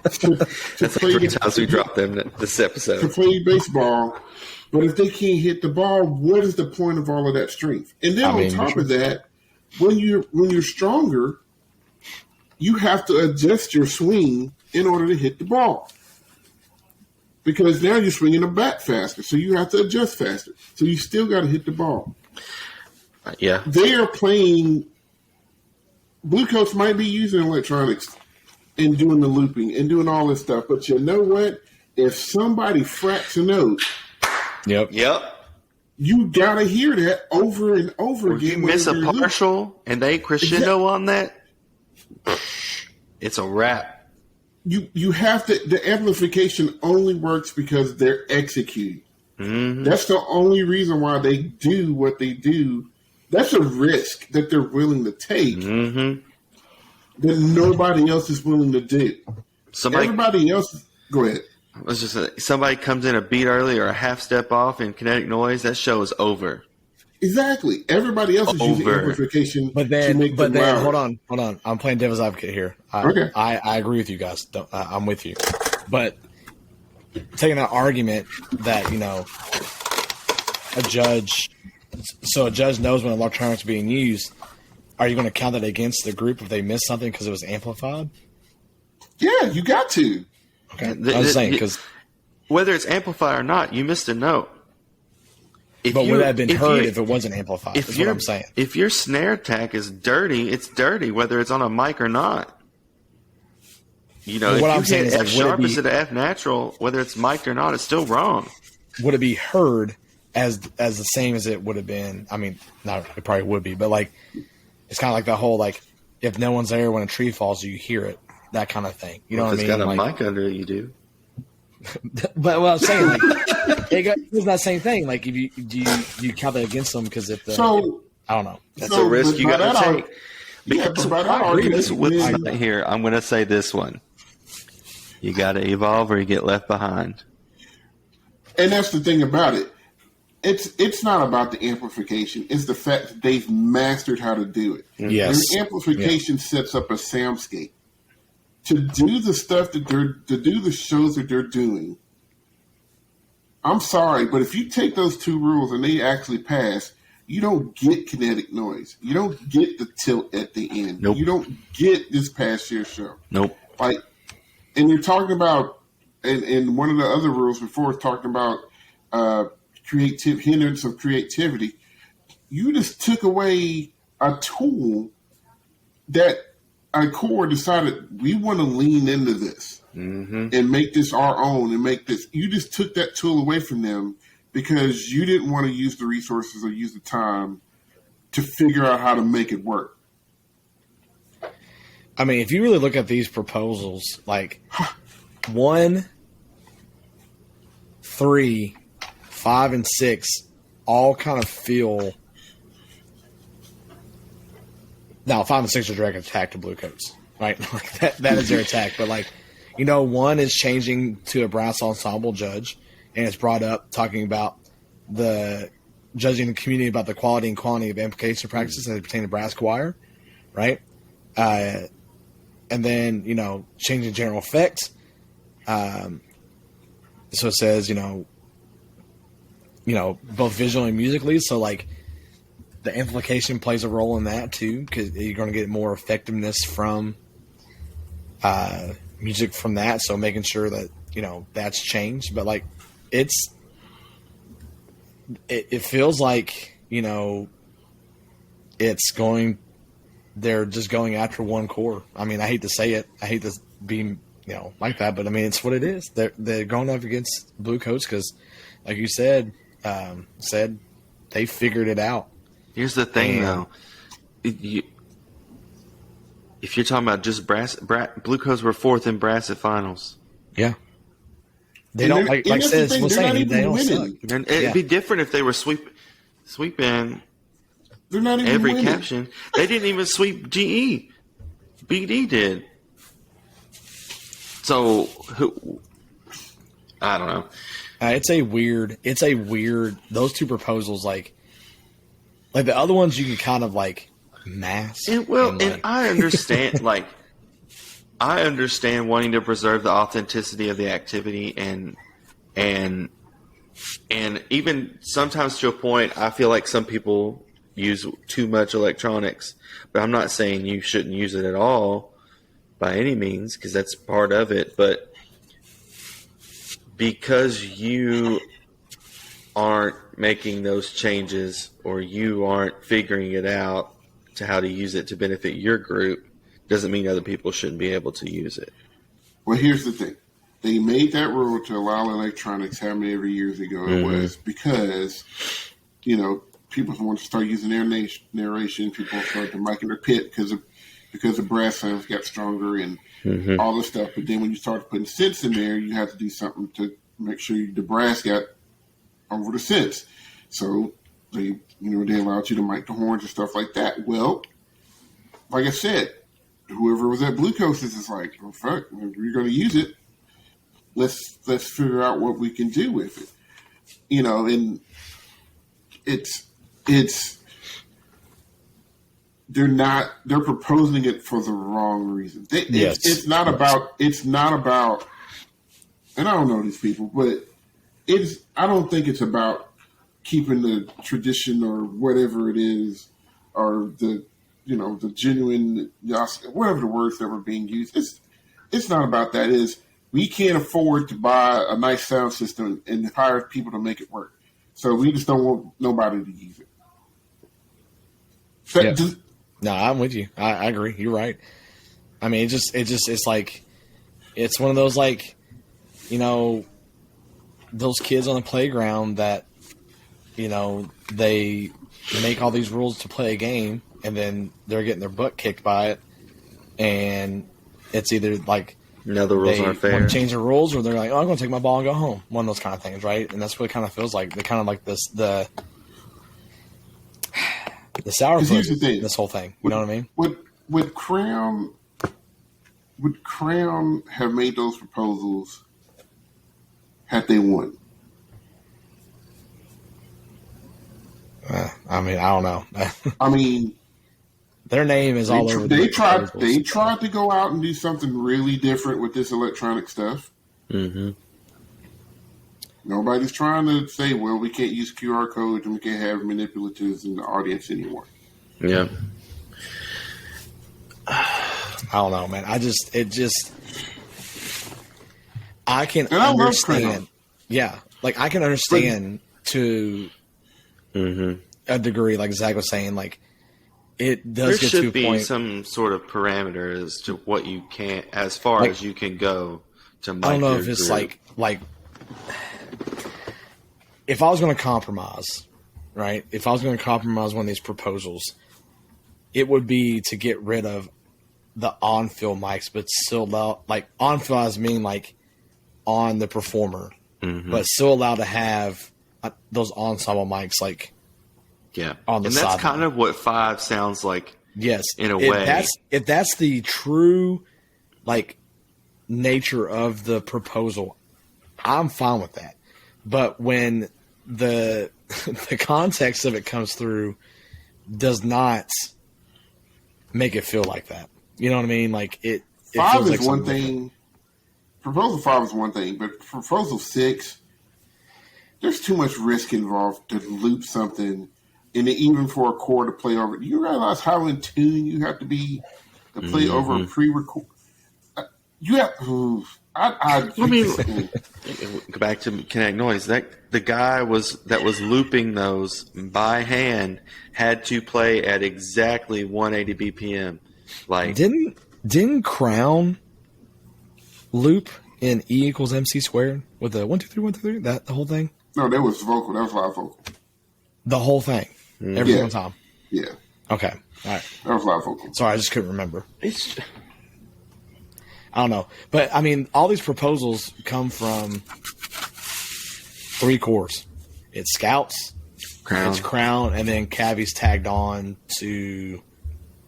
That's like 3 times we dropped them this To episode. play baseball, but if they can't hit the ball, what is the point of all of that strength? And then on top of that, when you're stronger, you have to adjust your swing in order to hit the ball. Because now you're swinging the bat faster, so you have to adjust faster. So you still got to hit the ball. Yeah. They are playing. Blue Coats might be using electronics and doing the looping and doing all this stuff, but you know what? If somebody fracks a note, Yep. you got to hear that over and over If again. you miss a whenever you're partial and they crescendo on that, it's a wrap. you have to. The amplification only works because they're executing. Mm-hmm. That's the only reason why they do what they do. That's a risk that they're willing to take Mm-hmm. that nobody else is willing to do. Everybody else, go ahead. Let's just say somebody comes in a beat early or a half step off in kinetic noise, that show is over. Exactly. Everybody else is using Over. amplification But to make then, them louder. hold on. I'm playing devil's advocate here. Okay. I agree with you guys. I'm with you. But taking that argument that, a judge knows when electronics are being used, are you going to count that against the group if they missed something because it was amplified? Yeah, you got to. Okay. I was saying, because whether it's amplified or not, you missed a note. but would it have been heard if it wasn't amplified? Is what I'm saying. If your snare attack is dirty, it's dirty, whether it's on a mic or not. Well, what I'm if you saying hit is, F sharp instead of F natural, whether it's mic'd or not, it's still wrong. Would it be heard as the same as it would have been? I mean, no, it probably would be, but it's kind of like the whole if no one's there when a tree falls, you hear it, that kind of thing. You know what I mean? If it's got a mic under it, you do. But what I'm saying, it's that same thing. Like, if you count that against them because I don't know. That's a risk you got to take. Because by that argument, Here, I'm going to say this one. You got to evolve or you get left behind. and that's the thing about it. It's not about the amplification. It's the fact that they've mastered how to do it. Yes. And amplification sets up a soundscape. To do the stuff to do the shows that they're doing, I'm sorry, but if you take those two rules and they actually pass, you don't get kinetic noise. You don't get the tilt at the end. Nope. You don't get this past year show. Nope. And you're talking about, and one of the other rules before is talking about hindrance of creativity. You just took away a tool that our core decided we want to lean into this and make this our own and make this. You just took that tool away from them because you didn't want to use the resources or use the time to figure out how to make it work. I mean, if you really look at these proposals, 1, 3, 5, and 6 all kind of feel. Now, 5 and 6 are direct attack to Blue Coats, right? That is their attack. But 1 is changing to a brass ensemble judge, and it's brought up talking about the judging the community about the quality and quantity of amplification practices as they pertain to brass choir, right? And then, changing general effects. So it says, both visually and musically. So, the amplification plays a role in that, too, because you're going to get more effectiveness from music from that. So making sure that, that's changed. But, it feels like, it's going – they're just going after one core. I mean, I hate to say it. I hate to be, like that. But, I mean, it's what it is. They're going up against Blue Coats because, like you said, they figured it out. Here's the thing, though. If you're talking about just brass, Blue Coats were 4th in brass at finals. Yeah. They don't, like says, the thing, they don't suck. It'd be different if they were sweeping They're not even every winning. caption. They didn't even sweep GE. BD did. So I don't know. It's a weird. Those two proposals, like the other ones, you can kind of like mask. And I understand, I understand wanting to preserve the authenticity of the activity, and even sometimes to a point, I feel like some people use too much electronics. But I'm not saying you shouldn't use it at all by any means, because that's part of it. But because you aren't making those changes, or you aren't figuring it out to how to use it to benefit your group, doesn't mean other people shouldn't be able to use it. Well, here's the thing. They made that rule to allow electronics how many every years ago it was because, people want to start using their narration. People start to mic in their pit because the brass sounds got stronger and all this stuff. But then when you start putting synths in there, you have to do something to make sure the brass got over the synths. So they allowed you to mic the horns and stuff like that. Well, like I said, whoever was at Blue Coast is like, oh, fuck, if you're going to use it, let's figure out what we can do with it. And they're proposing it for the wrong reason. It's not about, and I don't know these people, but I don't think it's about keeping the tradition or whatever it is, or the genuine, whatever the words that were being used. It's not about that. We can't afford to buy a nice sound system and hire people to make it work. So we just don't want nobody to use it. No, I'm with you. I agree. You're right. I mean, it's like, it's one of those, like, those kids on the playground that, they make all these rules to play a game, and then they're getting their butt kicked by it. And it's either like, no, the rules aren't fair. Want to change the rules, or they're like, oh, I'm going to take my ball and go home. One of those kind of things, right? And that's what it kind of feels like. They're kind of like the sourpuss. Here's the thing. This whole thing. You know what I mean? Would Crown have made those proposals had they won? I mean, I don't know. I mean, their name is all over. They tried to go out and do something really different with this electronic stuff. Mm-hmm. Nobody's trying to say, well, we can't use QR codes and we can't have manipulatives in the audience anymore. Yeah. I don't know, man. I can And I love understand. Yeah. Like, I can understand to a degree, like Zach was saying, like, it does there get to a should be point. some sort of parameter as to what you can, as far as you can go to mic I don't know your if it's group. like if I was going to compromise, right? If I was going to compromise one of these proposals, it would be to get rid of the on-field mics, but still allow, like, on-field as mean like on the performer, but still allowed to have those ensemble mics, like, on the and side. that's kind of what 5 sounds like. Yes, in a way. If that's the true, like, nature of the proposal, I'm fine with that. But when the context of it comes through, does not make it feel like that. You know what I mean? Like, it 5 feels is like one something thing. Proposal 5 is one thing, but proposal 6, there's too much risk involved to loop something, and even for a chord to play over. Do you realize how in tune you have to be to play over a pre-record? You have. I mean, go back to Kinetic Noise. That the guy that was looping those by hand had to play at exactly 180 BPM. Like, didn't Crown loop in E equals MC squared with the 1 2 3 1 2 3? That the whole thing? No, that was vocal. That was live vocal. The whole thing, every single time. Yeah. Okay. All right. That was live vocal. Sorry, I just couldn't remember. I don't know. But, I mean, all these proposals come from 3 cores. It's Scouts, it's Crown, and then Cavi's tagged on to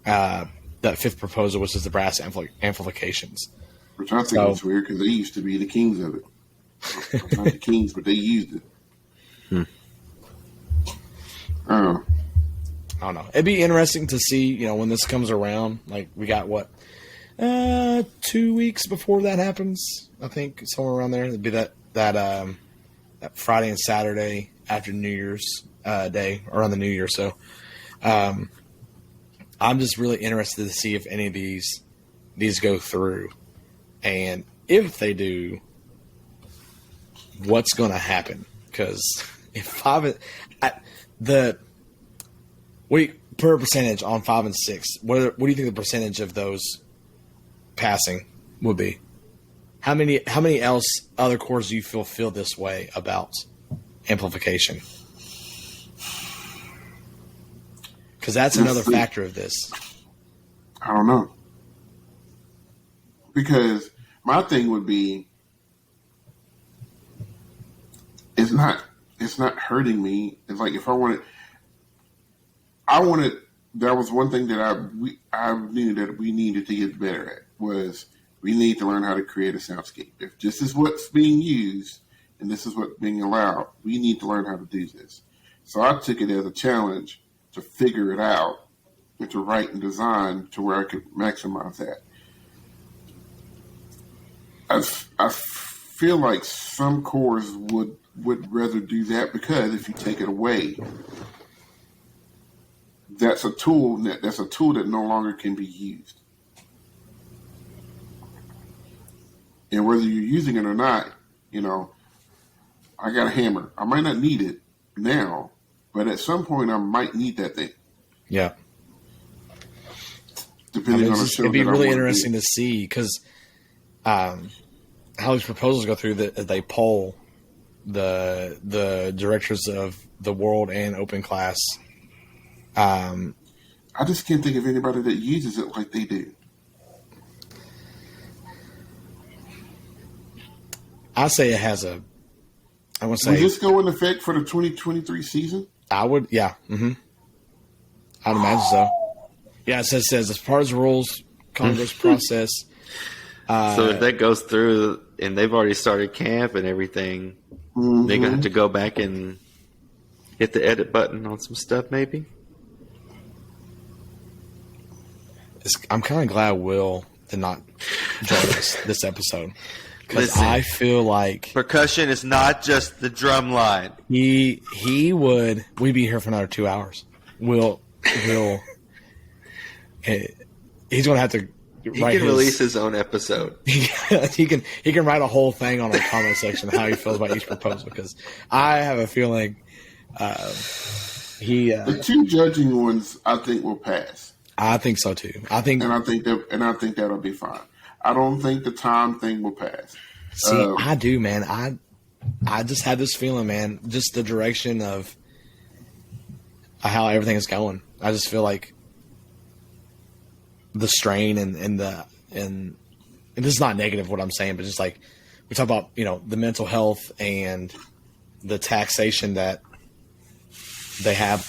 that 5th proposal, which is the brass amplifications. Which I think So- is weird because they used to be the kings of it. Not the kings, but they used it. Oh, I don't know. It'd be interesting to see, when this comes around. Like, we got 2 weeks before that happens. I think somewhere around there. It'd be that Friday and Saturday after New Year's Day, around the New Year. So, I'm just really interested to see if any of these go through, and if they do, what's going to happen? Because if per percentage on 5 and 6, what do you think the percentage of those passing would be? How many other cores do you feel this way about amplification? Because that's another factor of this. I don't know. Because my thing would be, it's not hurting me. It's like if I wanted, that was one thing that I knew that we needed to get better at, was we need to learn how to create a soundscape. If this is what's being used and this is what's being allowed, we need to learn how to do this. So I took it as a challenge to figure it out and to write and design to where I could maximize that. I feel like some cores would rather do that, because if you take it away, that's a tool that no longer can be used. And whether you're using it or not, I got a hammer. I might not need it now, but at some point I might need that thing. Yeah. Depending on the show. It'd be that I really wanna interesting do. to see, because how these proposals go through, that they poll the directors of the World and Open Class. I just can't think of anybody that uses it like they do. I say it has I would Will say this go in effect for the 2023 season? I would, yeah. Mm-hmm. I'd imagine so. Yeah, it says as part of the rules Congress process. So if that goes through and they've already started camp and everything, they're going to have to go back and hit the edit button on some stuff maybe? I'm kind of glad Will did not join us this episode, because Listen. I feel like Percussion is not just the drum line. we'd be here for another 2 hours. Will he's going to have to He write can release his own episode. he can write a whole thing on our comment section how he feels about each proposal, because I have a feeling The two judging ones, I think, will pass. I think so too. I think that'll be fine. I don't think the time thing will pass. See, I do, man. I just have this feeling, man. Just the direction of how everything is going. I just feel like the strain and this is not negative what I'm saying, but just like we talk about, the mental health and the taxation that they have,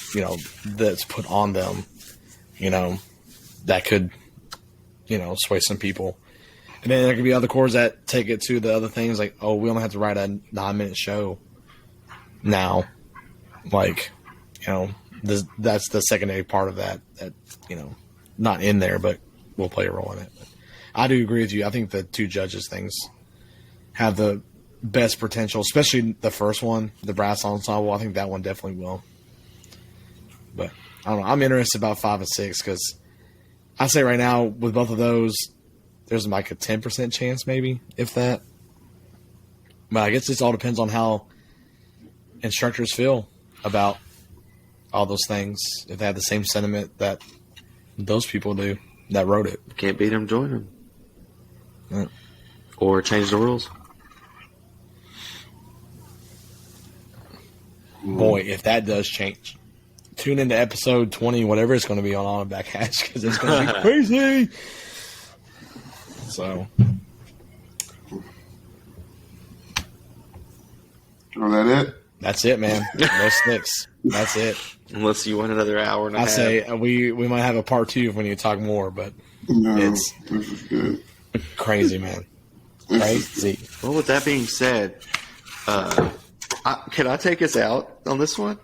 that's put on them, that could, sway some people. And then there could be other chords that take it to the other things, like, oh, we only have to write a 9-minute show now. Like, that's the secondary part of that, not in there, but will play a role in it. But I do agree with you. I think the two judges things have the best potential, especially the first one, the brass ensemble. I think that one definitely will. But I don't know. I'm interested about 5 and 6, because I say right now with both of those, there's like a 10% chance, maybe, if that. But I guess this all depends on how instructors feel about all those things. If they have the same sentiment that those people do that wrote it. Can't beat them, join them. Yeah. Or change the rules. Boy, if that does change, tune into episode 20, whatever it's going to be on a back hatch, because it's going to be crazy. So, Oh, that it? that's it, man. No sticks. That's it. Unless you want another hour and a I half. say we might have a part 2 if we need to talk more, but No, It's- this is good. crazy, man. Crazy. Well, with that being said, can I take us out on this one?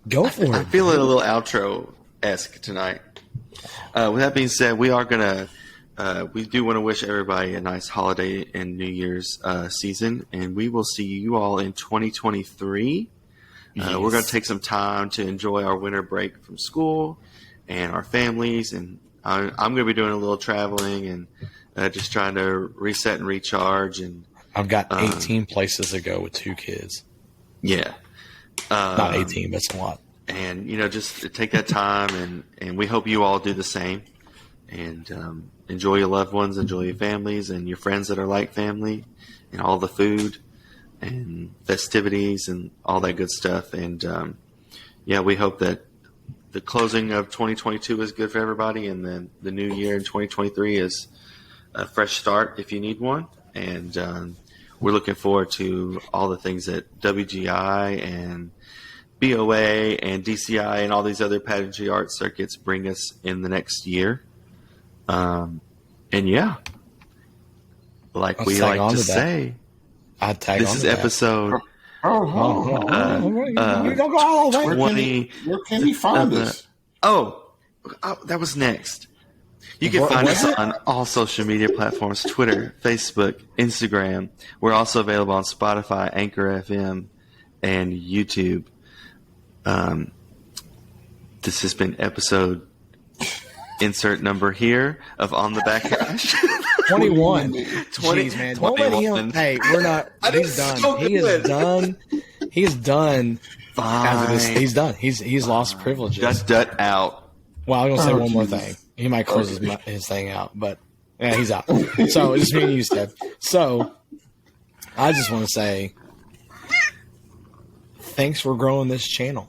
Go for it. I'm feeling a little outro-esque tonight. With that being said, we do want to wish everybody a nice holiday and New Year's season, and we will see you all in 2023. Yes. We're going to take some time to enjoy our winter break from school and our families, and I'm going to be doing a little traveling and just trying to reset and recharge. And I've got 18 places to go with 2 kids. Yeah. Not 18, but it's a lot. And, just take that time, and we hope you all do the same. And enjoy your loved ones, enjoy your families and your friends that are like family, and all the food and festivities and all that good stuff. And, we hope that the closing of 2022 is good for everybody, and then the new year in 2023 is a fresh start if you need one. And we're looking forward to all the things that WGI and BOA and DCI and all these other pageantry art circuits bring us in the next year. Like we like to say, I'd tag this on is to that. episode You don't go all the way. 20. Where can he find us? Oh, that was next. You can find us on all social media platforms: Twitter, Facebook, Instagram. We're also available on Spotify, Anchor FM, and YouTube. This has been episode insert number here of On the Back Hash. 21. 20, Jeez, man. Don't let 21. him. Hey, we're not. He's done. so He is good. done. He's done. After this, Fine. he's done. He's lost privileges. Dut out. Well, I'm gonna say Oh, one more Jesus. thing. He might close his thing out, but yeah, he's out. So it's me and you, Steph. So I just want to say thanks for growing this channel.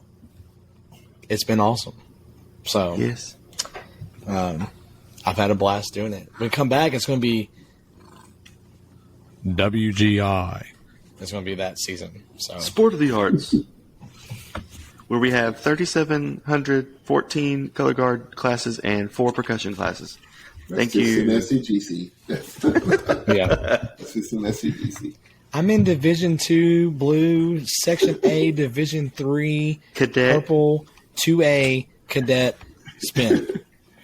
It's been awesome. So Yes. I've had a blast doing it. When we come back, it's going to be WGI. It's going to be that season. So Sport of the Arts, where we have 3,714 color guard classes and 4 percussion classes. Thank That's you. just an SCGC. yeah, That's just an SCGC. I'm in Division 2 blue, Section A, Division 3 Cadet. purple, 2A cadet spin.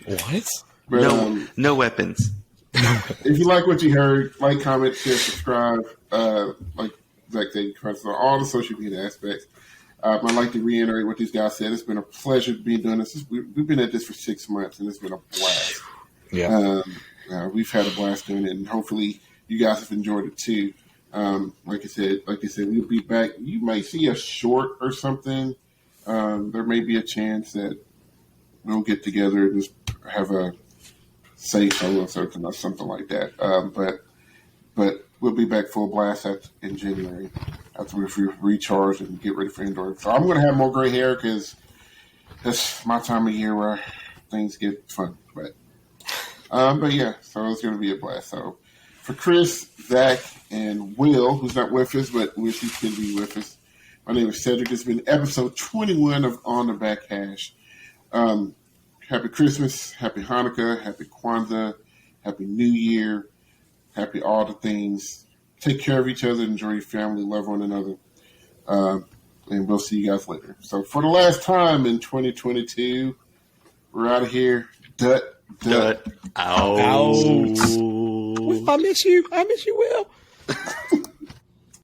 What? But, No weapons. if you like what you heard, like, comment, share, subscribe. Like Zach said, on all the social media aspects. I'd like to reiterate what these guys said. It's been a pleasure being doing this. We've been at this for 6 months, and it's been a blast. Yeah. We've had a blast doing it, and hopefully you guys have enjoyed it too. Like I said, we'll be back. You might see a short or something. There may be a chance that we'll get together and just have a say-so or something like that. But we'll be back full blast in January after we recharge and get ready for indoor. So I'm going to have more gray hair because that's my time of year where things get fun. But yeah, so it's going to be a blast. So for Chris, Zach, and Will, who's not with us, but wish he could be with us, my name is Cedric. It's been episode 21 of On the Back Hash. Happy Christmas, happy Hanukkah, happy Kwanzaa, happy New Year, happy all the things. Take care of each other, enjoy your family, love one another. And we'll see you guys later. So for the last time in 2022, we're out of here. Dut. Out. I miss you. I miss you, Will.